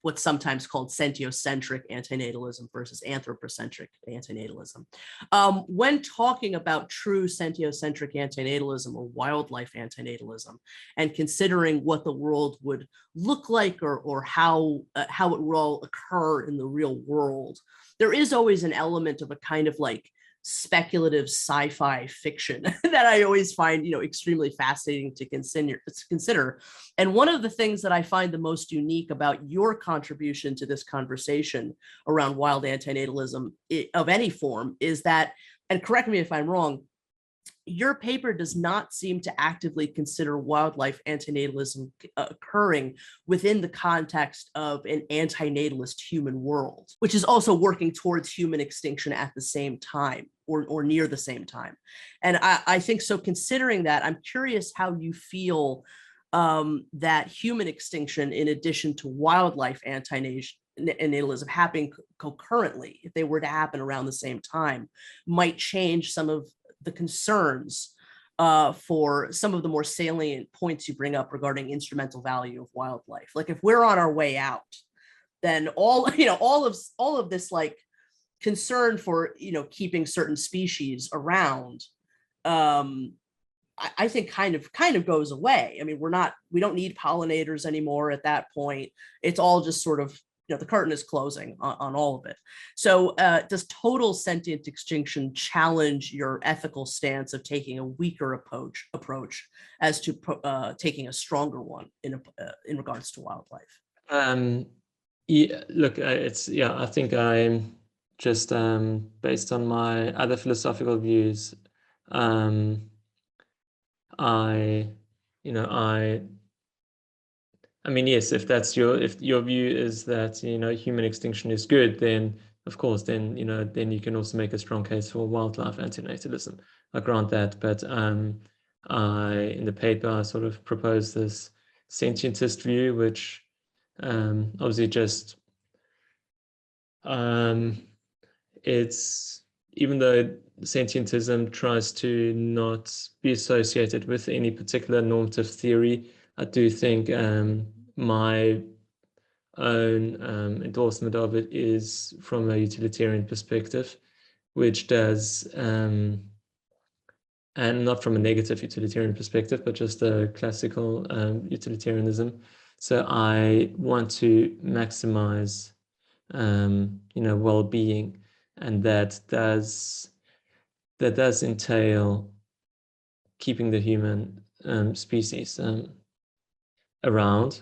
[SPEAKER 1] what's sometimes called sentiocentric antinatalism versus anthropocentric antinatalism. When talking about true sentiocentric antinatalism or wildlife antinatalism, and considering what the world would look like, or how it will occur in the real world, there is always an element of a kind of like speculative sci-fi fiction that I always find, extremely fascinating to consider. And one of the things that I find the most unique about your contribution to this conversation around wild antinatalism of any form is that, and correct me if I'm wrong, your paper does not seem to actively consider wildlife antinatalism occurring within the context of an antinatalist human world, which is also working towards human extinction at the same time or near the same time. And I think so, considering that, I'm curious how you feel that human extinction, in addition to wildlife antinatalism happening concurrently, if they were to happen around the same time, might change some of the concerns for some of the more salient points you bring up regarding instrumental value of wildlife. Like if we're on our way out, then all of this like concern for keeping certain species around, I think kind of goes away. I mean, we don't need pollinators anymore at that point. It's all just sort of, the curtain is closing on all of it. So does total sentient extinction challenge your ethical stance of taking a weaker approach as to taking a stronger one in regards to wildlife?
[SPEAKER 2] Yeah, look, I think I'm just based on my other philosophical views. I mean, yes, if your view is that, human extinction is good, then of course, then you can also make a strong case for wildlife antinatalism. I grant that, but in the paper, I sort of propose this sentientist view, which obviously just it's, even though sentientism tries to not be associated with any particular normative theory, I do think my own endorsement of it is from a utilitarian perspective, which does, and not from a negative utilitarian perspective, but just a classical utilitarianism. So I want to maximize, well-being, and that does entail keeping the human species around,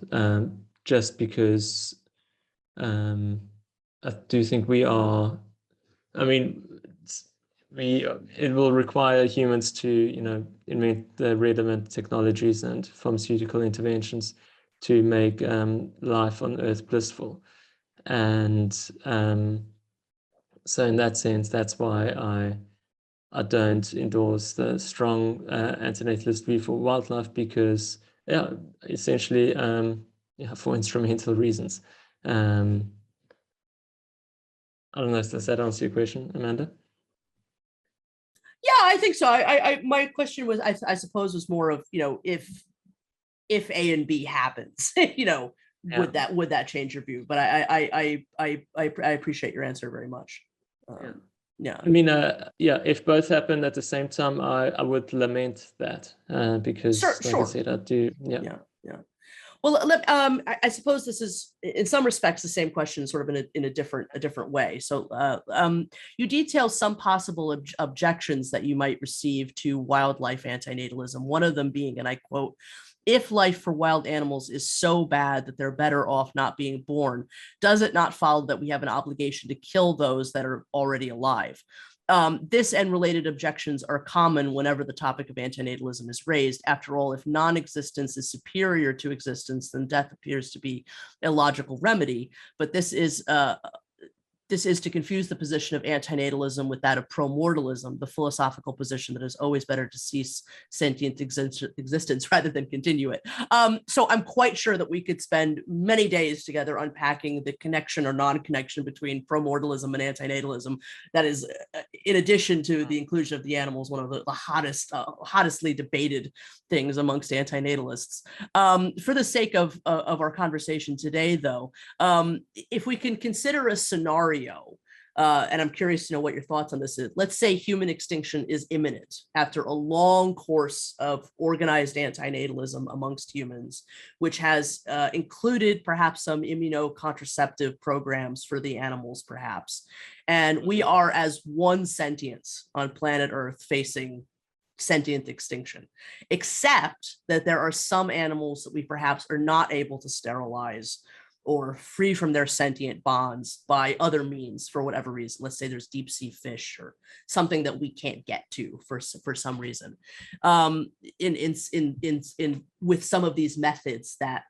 [SPEAKER 2] just because I do think we are, I mean, it will require humans to, invent the relevant technologies and pharmaceutical interventions to make life on Earth blissful. And so in that sense, that's why I don't endorse the strong antinatalist view for wildlife, because essentially for instrumental reasons. I don't know, does that answer your question, Amanda?
[SPEAKER 1] Yeah, I think so. My question was, I suppose, was more of, if A and B happens, would that change your view? But I appreciate your answer very much. Yeah. I
[SPEAKER 2] mean, if both happen at the same time, I would lament that, because, I said, I do. Yeah.
[SPEAKER 1] Well, I suppose this is, in some respects, the same question, sort of in a different way. So, you detail some possible objections that you might receive to wildlife antinatalism. One of them being, and I quote, "If life for wild animals is so bad that they're better off not being born, does it not follow that we have an obligation to kill those that are already alive?" This and related objections are common whenever the topic of antinatalism is raised. After all, if non-existence is superior to existence, then death appears to be a logical remedy. But this is to confuse the position of antinatalism with that of promortalism, the philosophical position that is always better to cease sentient existence rather than continue it. So I'm quite sure that we could spend many days together unpacking the connection or non-connection between promortalism and antinatalism. That is, in addition to the inclusion of the animals, one of the hottestly debated things amongst antinatalists. For the sake of our conversation today, though, if we can consider a scenario And I'm curious to know what your thoughts on this is. Let's say human extinction is imminent after a long course of organized antinatalism amongst humans, which has included perhaps some immunocontraceptive programs for the animals, perhaps. And we are as one sentience on planet Earth facing sentient extinction, except that there are some animals that we perhaps are not able to sterilize or free from their sentient bonds by other means for whatever reason. Let's say there's deep sea fish or something that we can't get to for some reason. With some of these methods that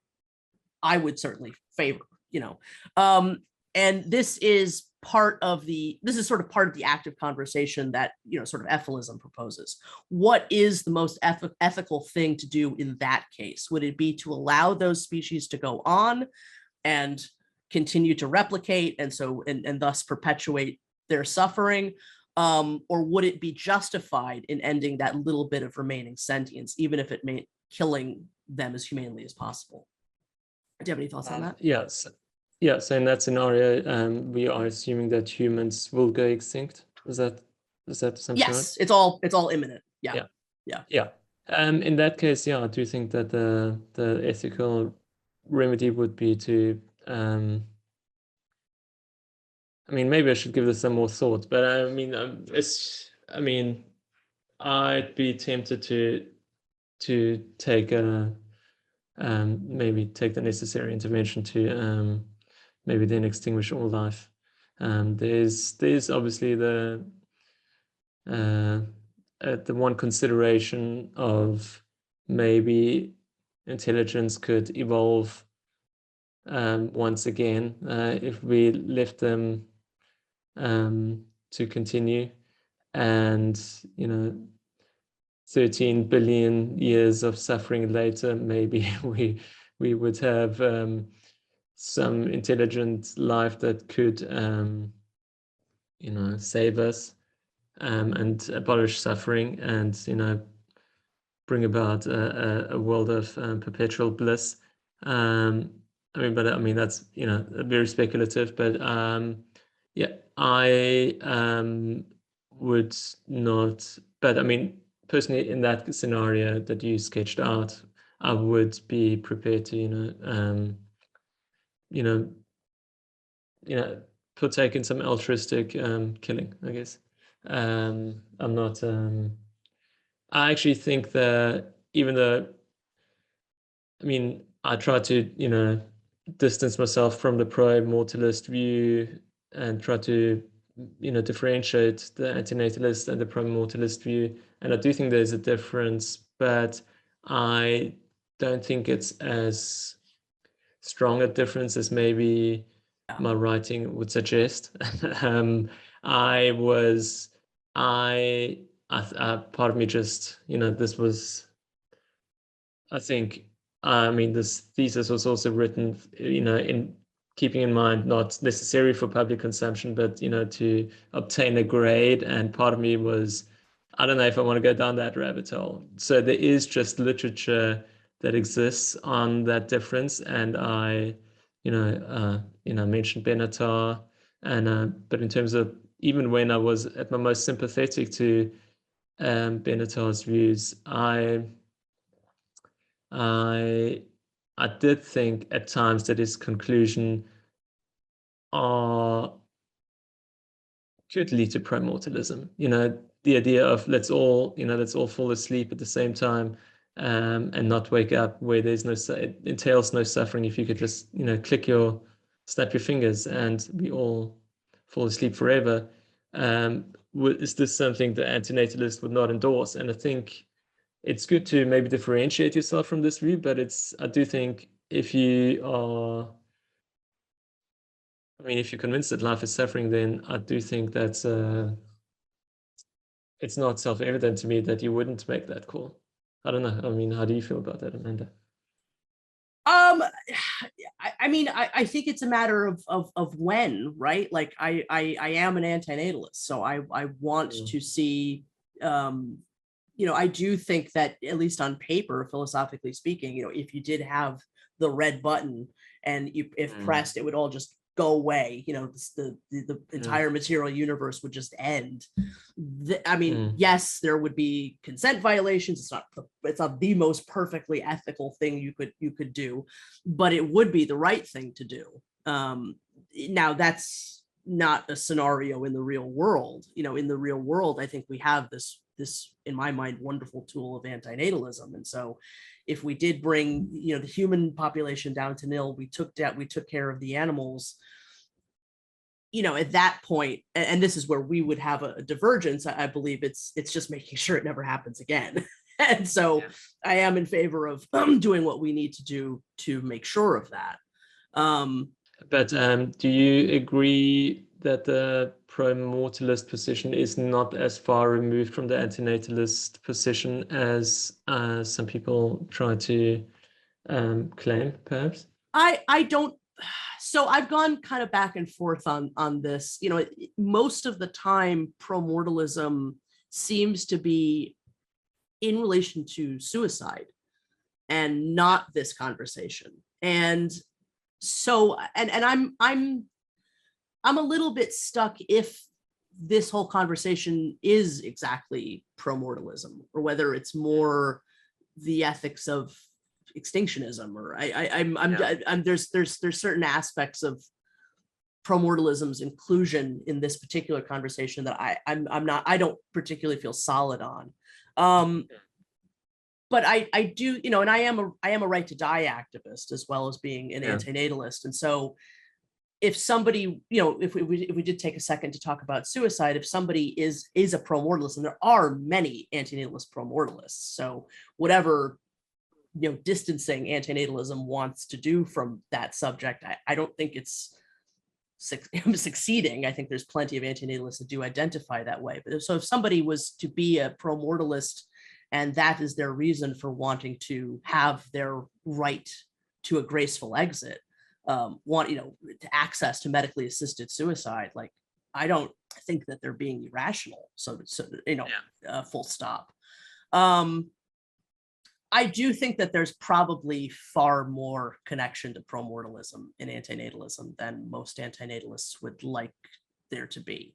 [SPEAKER 1] I would certainly favor, and this is sort of part of the active conversation that sort of EFILism proposes. What is the most ethical thing to do in that case? Would it be to allow those species to go on and continue to replicate and thus perpetuate their suffering? Or would it be justified in ending that little bit of remaining sentience, even if it meant killing them as humanely as possible? Do you have any thoughts on that?
[SPEAKER 2] Yes. Yeah, so in that scenario, we are assuming that humans will go extinct. Is that something?
[SPEAKER 1] Yes, right? It's all imminent. Yeah.
[SPEAKER 2] In that case, I do think that the ethical remedy would be to, maybe I should give this some more thought, but I'd be tempted to take maybe take the necessary intervention to maybe then extinguish all life. There's obviously the one consideration of maybe intelligence could evolve once again if we left them to continue, and 13 billion years of suffering later, maybe we would have some intelligent life that could save us and abolish suffering and bring about a world of perpetual bliss. That's very speculative, but I would not. But personally, in that scenario that you sketched out, I would be prepared to partake in some altruistic killing, I guess. I'm not. I actually think that even though, I try to distance myself from the pro-mortalist view and try to differentiate the anti-natalist and the pro-mortalist view, and I do think there's a difference, but I don't think it's as strong a difference as maybe my writing would suggest. Part of me just, this was, I think, this thesis was also written, in keeping in mind not necessary for public consumption, but to obtain a grade. And part of me was, I don't know if I want to go down that rabbit hole. So there is just literature that exists on that difference, and I mentioned Benatar, and but in terms of even when I was at my most sympathetic to Benatar's views, I did think at times that his conclusion could lead to pro-mortalism. The idea of let's all fall asleep at the same time and not wake up, where there's it entails no suffering if you could just snap your fingers and we all fall asleep forever. Is this something the antinatalist would not endorse? And I think it's good to maybe differentiate yourself from this view, but I do think if you're convinced that life is suffering, then I do think that's it's not self-evident to me that you wouldn't make that call. I don't know. How do you feel about that, Amanda?
[SPEAKER 1] I think it's a matter of when, right? Like I am an antinatalist, so I want to see, I do think that at least on paper, philosophically speaking, if you did have the red button and if pressed, it would all just go away. The entire material universe would just end. Yes, there would be consent violations. It's not the most perfectly ethical thing you could do, but it would be the right thing to do. Now that's not a scenario in the real world. In the real world, I think we have this, in my mind, wonderful tool of antinatalism. And so if we did bring, the human population down to nil, we took care of the animals, at that point, and this is where we would have a divergence. I believe it's just making sure it never happens again. And so I am in favor of doing what we need to do to make sure of that.
[SPEAKER 2] But do you agree that the pro-mortalist position is not as far removed from the antinatalist position as some people try to claim, perhaps?
[SPEAKER 1] I don't. So I've gone kind of back and forth on this. Most of the time, pro-mortalism seems to be in relation to suicide and not this conversation. And so, and I'm a little bit stuck if this whole conversation is exactly pro-mortalism, or whether it's more the ethics of extinctionism, or there's certain aspects of pro-mortalism's inclusion in this particular conversation that I don't particularly feel solid on. But I do, and I am a right to die activist as well as being an antinatalist. And so if somebody, if we did take a second to talk about suicide, if somebody is a pro-mortalist, and there are many antinatalist pro-mortalists, so whatever, distancing antinatalism wants to do from that subject, I don't think it's succeeding. I think there's plenty of antinatalists that do identify that way. But so if somebody was to be a pro-mortalist, and that is their reason for wanting to have their right to a graceful exit, to access to medically assisted suicide, like, I don't think that they're being irrational. Full stop. I do think that there's probably far more connection to pro-mortalism in antinatalism than most antinatalists would like there to be.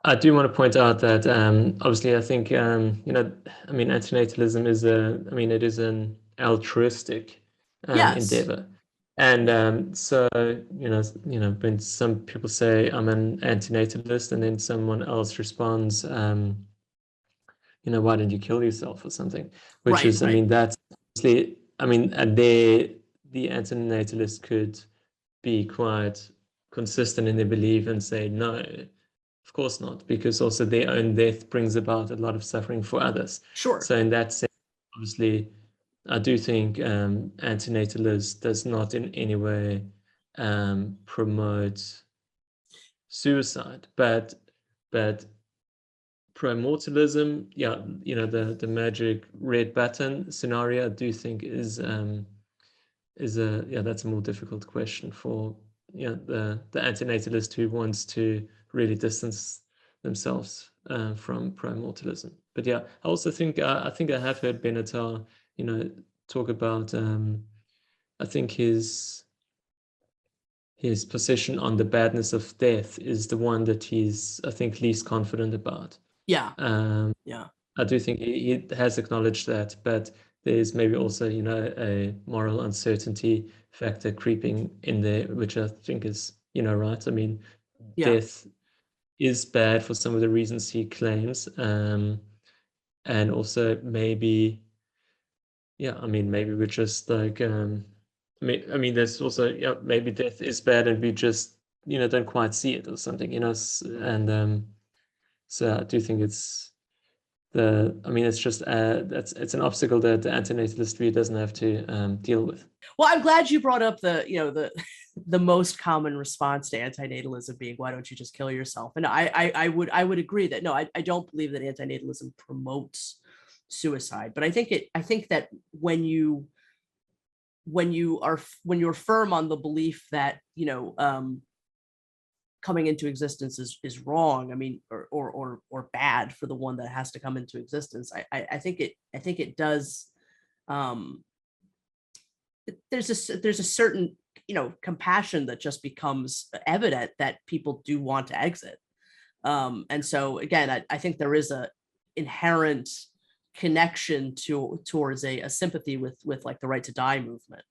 [SPEAKER 2] I do want to point out that obviously I think antinatalism is it is an altruistic endeavor, and so when some people say I'm an antinatalist, and then someone else responds, why didn't you kill yourself or something, which is that's obviously and the antinatalist could be quite consistent in their belief and say no. Of course not, because also their own death brings about a lot of suffering for others.
[SPEAKER 1] Sure.
[SPEAKER 2] So in that sense, obviously, I do think antinatalist does not in any way promote suicide, but pro-mortalism, the magic red button scenario, I do think is that's a more difficult question for the antinatalist who wants to really distance themselves from pro-mortalism. But I also think I have heard Benatar, talk about I think his position on the badness of death is the one that he's, I think, least confident about. I do think he has acknowledged that, but there's maybe also a moral uncertainty factor creeping in there, which I think is right. Death is bad for some of the reasons he claims, and also maybe we're just like there's also maybe death is bad and we just don't quite see it or something, and so I do think it's it's just it's an obstacle that the antinatalist view doesn't have to deal with.
[SPEAKER 1] Well, I'm glad you brought up the most common response to antinatalism being, why don't you just kill yourself? And I would agree that no, I don't believe that antinatalism promotes suicide, but I think that when you're firm on the belief that coming into existence is wrong, or bad for the one that has to come into existence, I think it does. There's a certain compassion that just becomes evident that people do want to exit. And so again, I think there is a inherent connection towards a sympathy with like the right to die movement.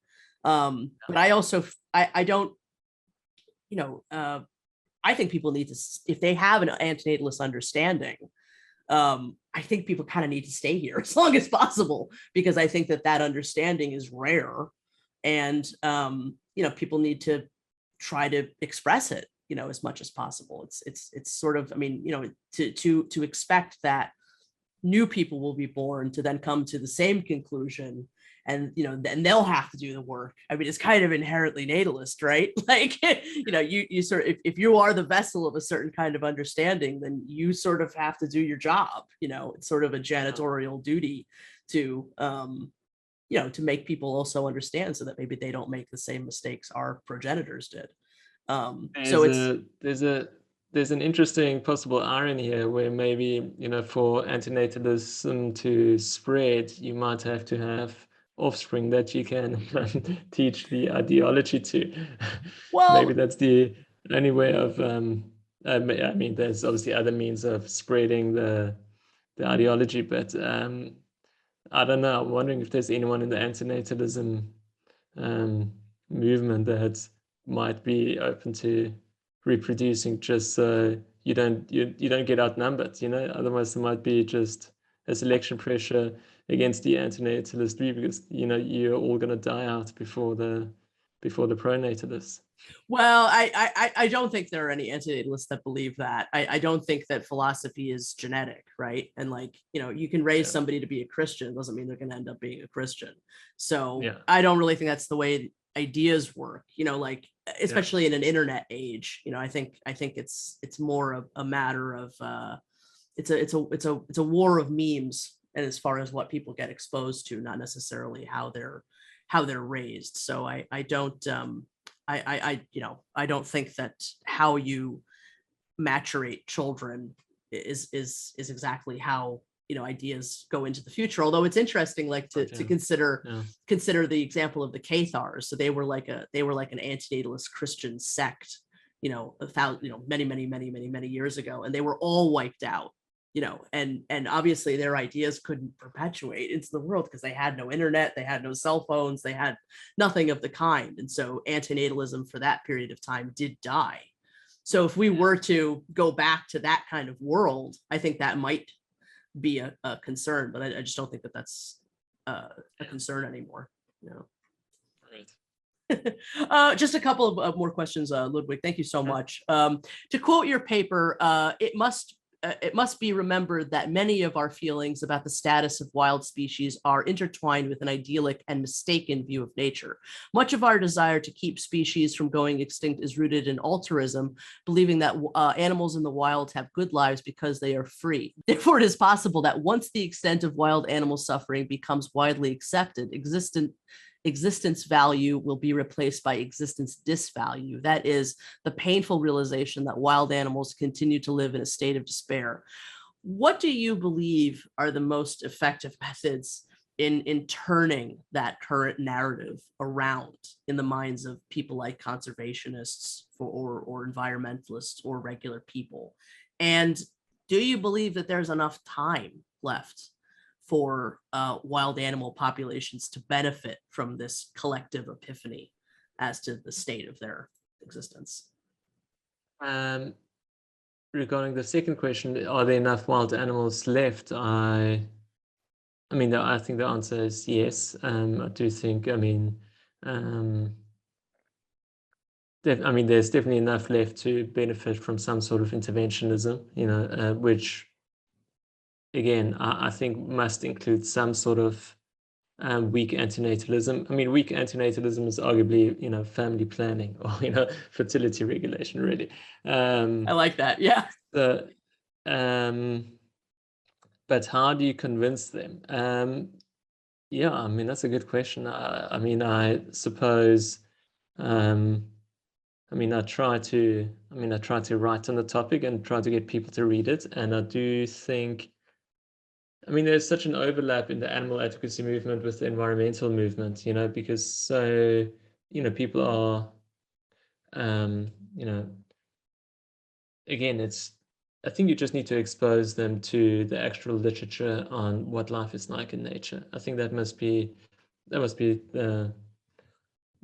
[SPEAKER 1] But I also, I don't, I think people need to, if they have an antinatalist understanding, I think people kind of need to stay here as long as possible, because I think that understanding is rare, and people need to try to express it, as much as possible. It's sort of, I mean, to expect that new people will be born to then come to the same conclusion, and then they'll have to do the work. I mean, it's kind of inherently natalist, right? Like, you sort of, if you are the vessel of a certain kind of understanding, then you sort of have to do your job. It's sort of a janitorial duty to to make people also understand, so that maybe they don't make the same mistakes our progenitors did.
[SPEAKER 2] There's an interesting possible irony here, where maybe, for antinatalism to spread, you might have to have offspring that you can teach the ideology to. Well, maybe that's the only way of, I mean, there's obviously other means of spreading the ideology, but I don't know. I'm wondering if there's anyone in the antinatalism movement that might be open to reproducing, just so you don't get outnumbered. Otherwise there might be just a selection pressure against the antinatalist view, because you're all going to die out before the pronatalists.
[SPEAKER 1] Well, I don't think there are any antinatalists that believe that. I don't think that philosophy is genetic, right? And like, you can raise somebody to be a Christian, doesn't mean they're going to end up being a Christian. So I don't really think that's the way ideas work, like, especially in an internet age. I think it's more of a matter of it's a war of memes, and as far as what people get exposed to, not necessarily how they're raised. So I don't I don't think that how you maturate children is exactly how ideas go into the future. Although it's interesting, like to consider the example of the Cathars. So they were like an antinatalist Christian sect, many years ago, and they were all wiped out. And obviously their ideas couldn't perpetuate into the world because they had no internet, they had no cell phones, they had nothing of the kind. And so antinatalism for that period of time did die. So if we were to go back to that kind of world, I think that might be a concern, but I just don't think that that's a concern anymore. Right. Just a couple of more questions, Ludwig. Thank you so much. To quote your paper, it must be remembered that many of our feelings about the status of wild species are intertwined with an idyllic and mistaken view of nature. Much of our desire to keep species from going extinct is rooted in altruism, believing that animals in the wild have good lives because they are free. Therefore, it is possible that once the extent of wild animal suffering becomes widely accepted, existence value will be replaced by existence disvalue. That is the painful realization that wild animals continue to live in a state of despair. What do you believe are the most effective methods in turning that current narrative around in the minds of people like conservationists or environmentalists or regular people? And do you believe that there's enough time left for wild animal populations to benefit from this collective epiphany as to the state of their existence?
[SPEAKER 2] Regarding the second question, are there enough wild animals left? I think the answer is yes. I do think, there's definitely enough left to benefit from some sort of interventionism, which again, I think must include some sort of weak antinatalism. Weak antinatalism is arguably, family planning or, fertility regulation, really.
[SPEAKER 1] I like that. Yeah.
[SPEAKER 2] But how do you convince them? That's a good question. I suppose, I try to write on the topic and try to get people to read it. And I do think, there's such an overlap in the animal advocacy movement with the environmental movement, because so people are, again, I think you just need to expose them to the actual literature on what life is like in nature. I think that must be the,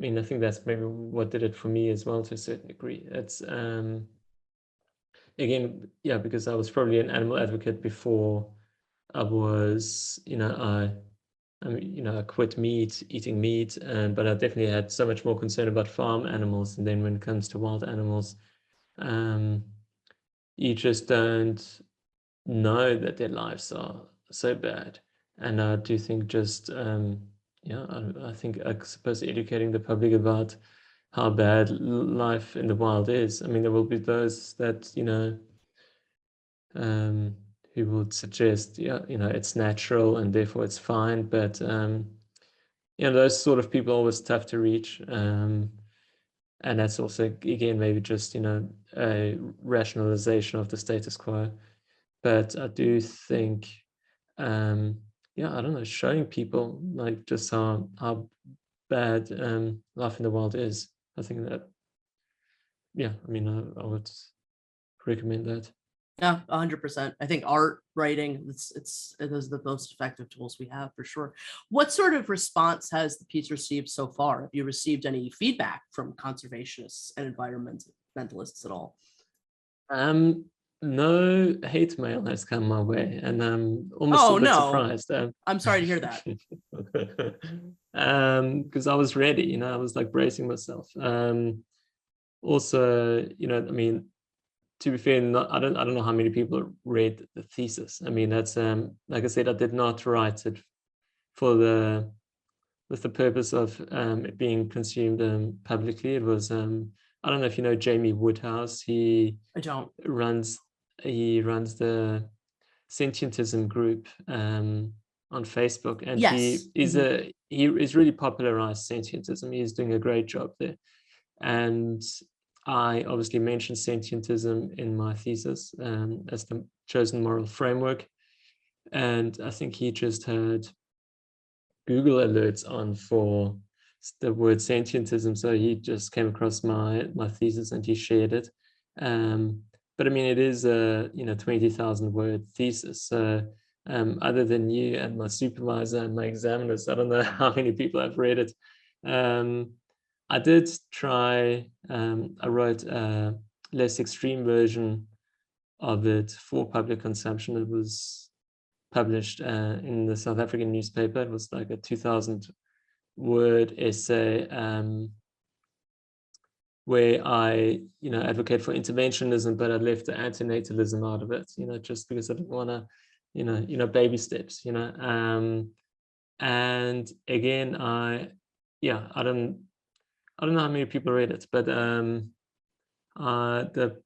[SPEAKER 2] I think that's maybe what did it for me as well, to a certain degree. It's, again, because I was probably an animal advocate before I was, I quit eating meat, but I definitely had so much more concern about farm animals. And then when it comes to wild animals, you just don't know that their lives are so bad. And I do think just, I think, I suppose, educating the public about how bad life in the wild is. I mean, there will be those that, who would suggest, it's natural and therefore it's fine. But, those sort of people are always tough to reach. And that's also, again, maybe just, a rationalization of the status quo. But I do think, I don't know, showing people like just how bad life in the wild is. I think that, I would recommend that.
[SPEAKER 1] Yeah, 100%. I think art, writing, it is the most effective tools we have, for sure. What sort of response has the piece received so far? Have you received any feedback from conservationists and environmentalists at all?
[SPEAKER 2] No hate mail has come my way, and I'm almost a bit surprised.
[SPEAKER 1] I'm sorry to hear that.
[SPEAKER 2] Because I was ready, I was like bracing myself. Also, to be fair, I don't know how many people read the thesis. I mean, that's like I said, I did not write it with the purpose of it being consumed publicly. It was I don't know if you know Jamie Woodhouse.
[SPEAKER 1] I don't.
[SPEAKER 2] He runs the Sentientism group on Facebook, and
[SPEAKER 1] yes.
[SPEAKER 2] He is really popularized sentientism. He's doing a great job there, and I obviously mentioned sentientism in my thesis as the chosen moral framework. And I think he just had Google alerts on for the word sentientism. So he just came across my thesis and he shared it. But I mean, it is a 20,000 word thesis. So other than you and my supervisor and my examiners, I don't know how many people have read it. I did try, I wrote a less extreme version of it for public consumption. It was published in the South African newspaper. It was like a 2,000 word essay where I, advocate for interventionism, but I left the antinatalism out of it, just because I didn't want to, baby steps, and again, I don't know how many people read it, but the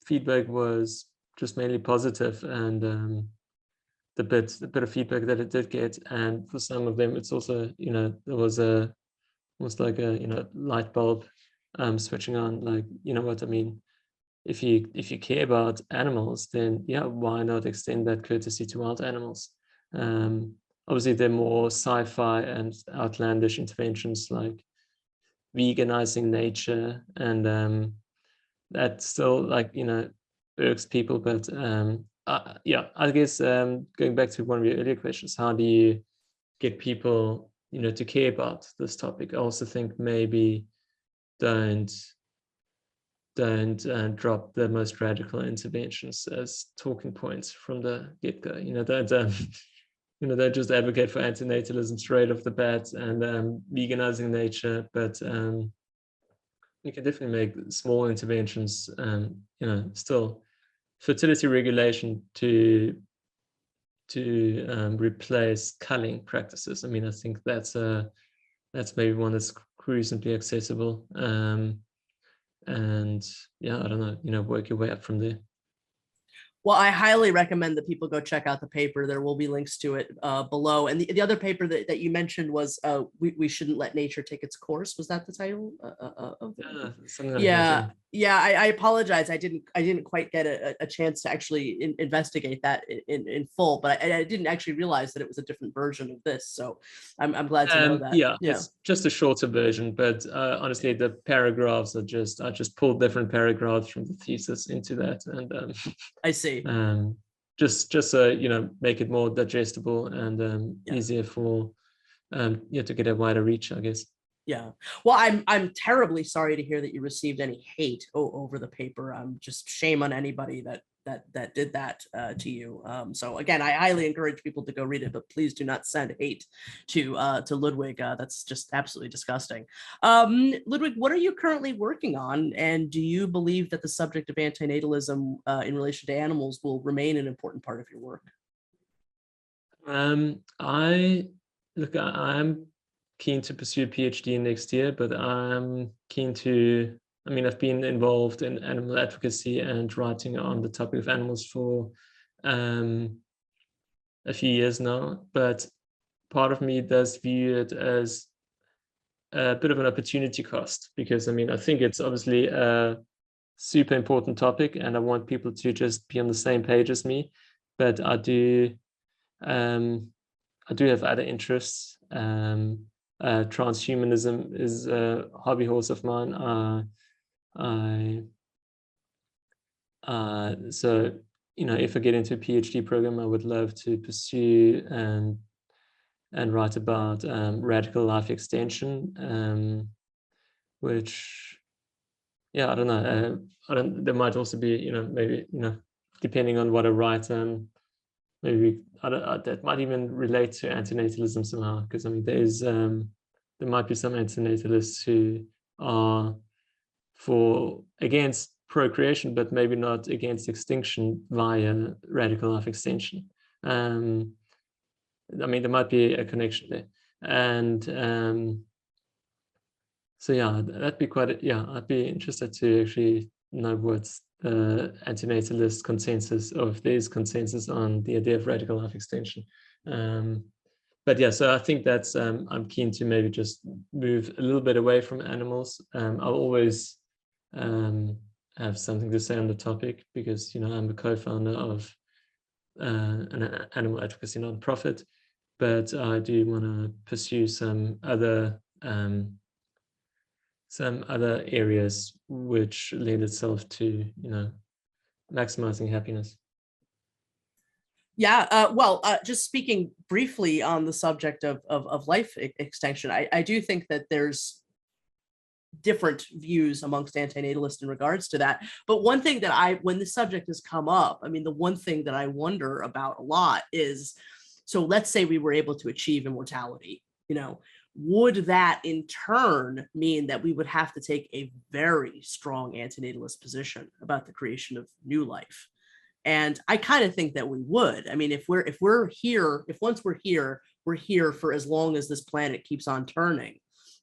[SPEAKER 2] feedback was just mainly positive, and the bit of feedback that it did get, and for some of them, it's also, there was almost like a light bulb switching on. Like, what I mean? If you care about animals, then why not extend that courtesy to wild animals? Obviously, they're more sci-fi and outlandish interventions like veganizing nature, and that still, like, irks people. But I guess going back to one of your earlier questions, how do you get people to care about this topic? I also think maybe don't drop the most radical interventions as talking points from the get-go. Don't just advocate for antinatalism straight off the bat and veganizing nature, but you can definitely make small interventions, still fertility regulation to replace culling practices. I mean, I think that's maybe one that's reasonably accessible, and I don't know, work your way up from there.
[SPEAKER 1] Well, I highly recommend that people go check out the paper. There will be links to it below. And the other paper that you mentioned was we shouldn't let nature take its course. Was that the title of it?
[SPEAKER 2] Something like that.
[SPEAKER 1] Yeah, I apologize. I didn't quite get a chance to actually investigate that in full, but I didn't actually realize that it was a different version of this. So I'm glad to know that.
[SPEAKER 2] Yeah, it's just a shorter version, but honestly, the paragraphs I just pulled different paragraphs from the thesis into that, and
[SPEAKER 1] I see.
[SPEAKER 2] Just so make it more digestible and easier for to get a wider reach, I guess.
[SPEAKER 1] Yeah. Well, I'm terribly sorry to hear that you received any hate over the paper. Just shame on anybody that did that to you. So again, I highly encourage people to go read it, but please do not send hate to Ludwig. That's just absolutely disgusting. Ludwig, what are you currently working on, and do you believe that the subject of antinatalism in relation to animals will remain an important part of your work?
[SPEAKER 2] I'm keen to pursue a PhD next year, but I'm keen to. I've been involved in animal advocacy and writing on the topic of animals for a few years now. But part of me does view it as a bit of an opportunity cost, because I think it's obviously a super important topic, and I want people to just be on the same page as me. But I do have other interests. Transhumanism is a hobby horse of mine. So if I get into a PhD program, I would love to pursue and write about radical life extension, which, I don't know. There might also be, maybe, depending on what I write, maybe that might even relate to antinatalism somehow, because there might be some antinatalists who are against procreation, but maybe not against extinction via radical life extension. There might be a connection there, and so that'd be I'd be interested to actually know what's the antinatalist consensus, or if there's consensus on the idea of radical life extension. So I think that's I'm keen to maybe just move a little bit away from animals. I'll always have something to say on the topic, because I'm a co-founder of an animal advocacy nonprofit, but I do want to pursue some other areas which lend itself to maximizing happiness.
[SPEAKER 1] Just speaking briefly on the subject of life extension, I do think that there's different views amongst antinatalists in regards to that. But one thing that when the subject has come up, the one thing that I wonder about a lot is, so let's say we were able to achieve immortality, would that in turn mean that we would have to take a very strong antinatalist position about the creation of new life? And I kind of think that we would. If once we're here for as long as this planet keeps on turning,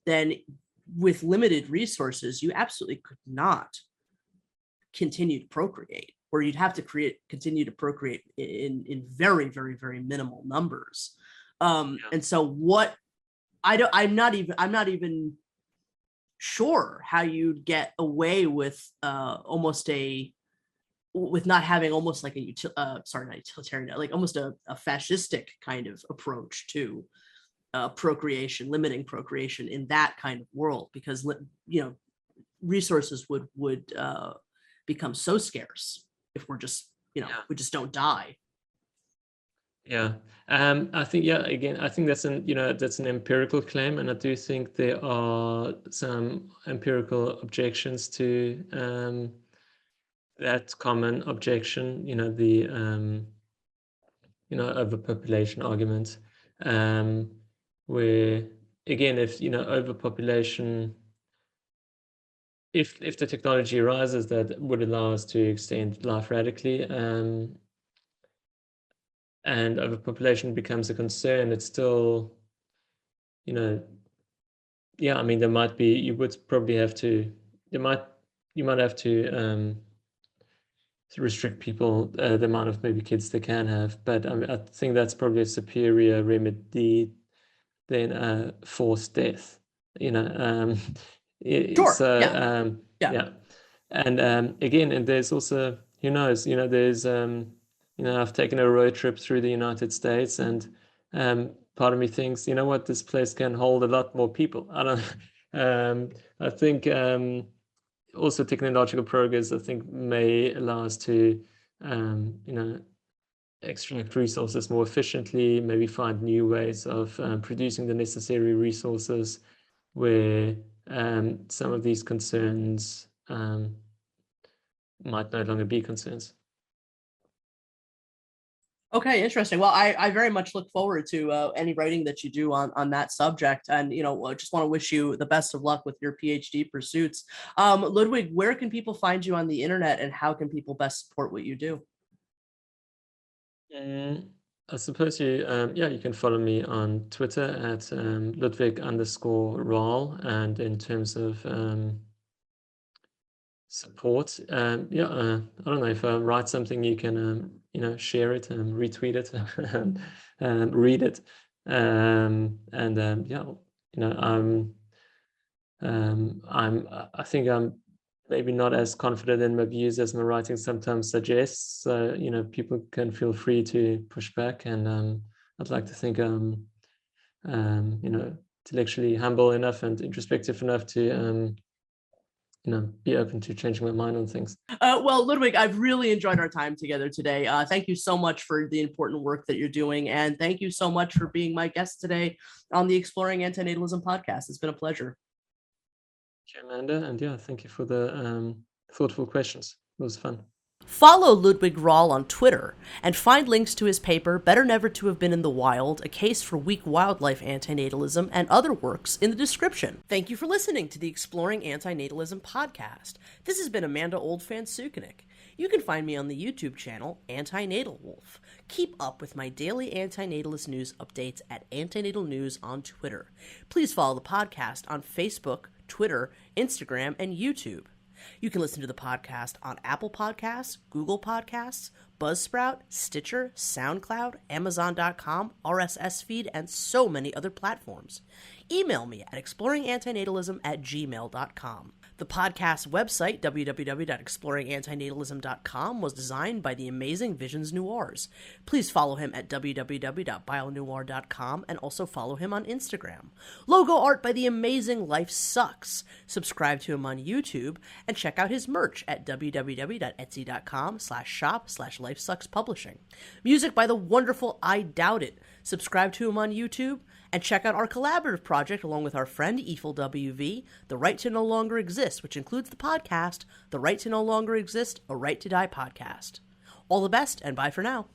[SPEAKER 1] then with limited resources, you absolutely could not continue to procreate, or you'd have to continue to procreate in very, very, very minimal numbers. And so I'm not even sure how you'd get away with with not having almost like not utilitarian, like almost a fascistic kind of approach to procreation, limiting procreation in that kind of world, because resources would become so scarce if we're just we just don't die.
[SPEAKER 2] I think I think that's an empirical claim, and I do think there are some empirical objections to that common objection, the overpopulation argument, where again, if overpopulation, if the technology arises that would allow us to extend life radically, and overpopulation becomes a concern, it's still, there might be, you might have to restrict people, the amount of maybe kids they can have, but I think that's probably a superior remedy than forced death.
[SPEAKER 1] Sure.
[SPEAKER 2] And again, and there's also, who knows, there's, I've taken a road trip through the United States, and part of me thinks, what, this place can hold a lot more people. I don't, I think also technological progress, I think, may allow us to, extract resources more efficiently, maybe find new ways of producing the necessary resources where some of these concerns might no longer be concerns.
[SPEAKER 1] Okay, interesting. Well, I very much look forward to any writing that you do on that subject, and just want to wish you the best of luck with your PhD pursuits. Ludwig, where can people find you on the internet, and how can people best support what you do?
[SPEAKER 2] I suppose you can follow me on Twitter at Ludwig_Raal, and in terms of support, I don't know, if I write something, you can share it and retweet it and read it, I think I'm maybe not as confident in my views as my writing sometimes suggests. So, people can feel free to push back, and I'd like to think I'm intellectually humble enough and introspective enough to be open to changing my mind on things.
[SPEAKER 1] Well, Ludwig, I've really enjoyed our time together today. Thank you so much for the important work that you're doing, and thank you so much for being my guest today on the Exploring Antinatalism podcast. It's been a pleasure.
[SPEAKER 2] Thank you, Amanda, and thank you for the thoughtful questions. It was fun.
[SPEAKER 1] Follow Ludwig Raal on Twitter and find links to his paper, Better Never to Have Been in the Wild, A Case for Weak Wildlife Antinatalism, and other works in the description. Thank you for listening to the Exploring Antinatalism Podcast. This has been Amanda Oldphan Sukenick. You can find me on the YouTube channel, Anti-Natal Wolf. Keep up with my daily antinatalist news updates at Antinatal News on Twitter. Please follow the podcast on Facebook, Twitter, Instagram, and YouTube. You can listen to the podcast on Apple Podcasts, Google Podcasts, Buzzsprout, Stitcher, SoundCloud, Amazon.com, RSS feed, and so many other platforms. Email me at exploringantinatalism@gmail.com. The podcast website, www.exploringantinatalism.com, was designed by the amazing Visions Noirs. Please follow him at www.bionoir.com and also follow him on Instagram. Logo art by the amazing LifeSucks. Subscribe to him on YouTube and check out his merch at www.etsy.com/shop/LifeSucksPublishing. Music by the wonderful I Doubt It. Subscribe to him on YouTube and check out our collaborative project along with our friend EFIL WV, The Right to No Longer Exist, which includes the podcast, The Right to No Longer Exist, A Right to Die podcast. All the best, and bye for now.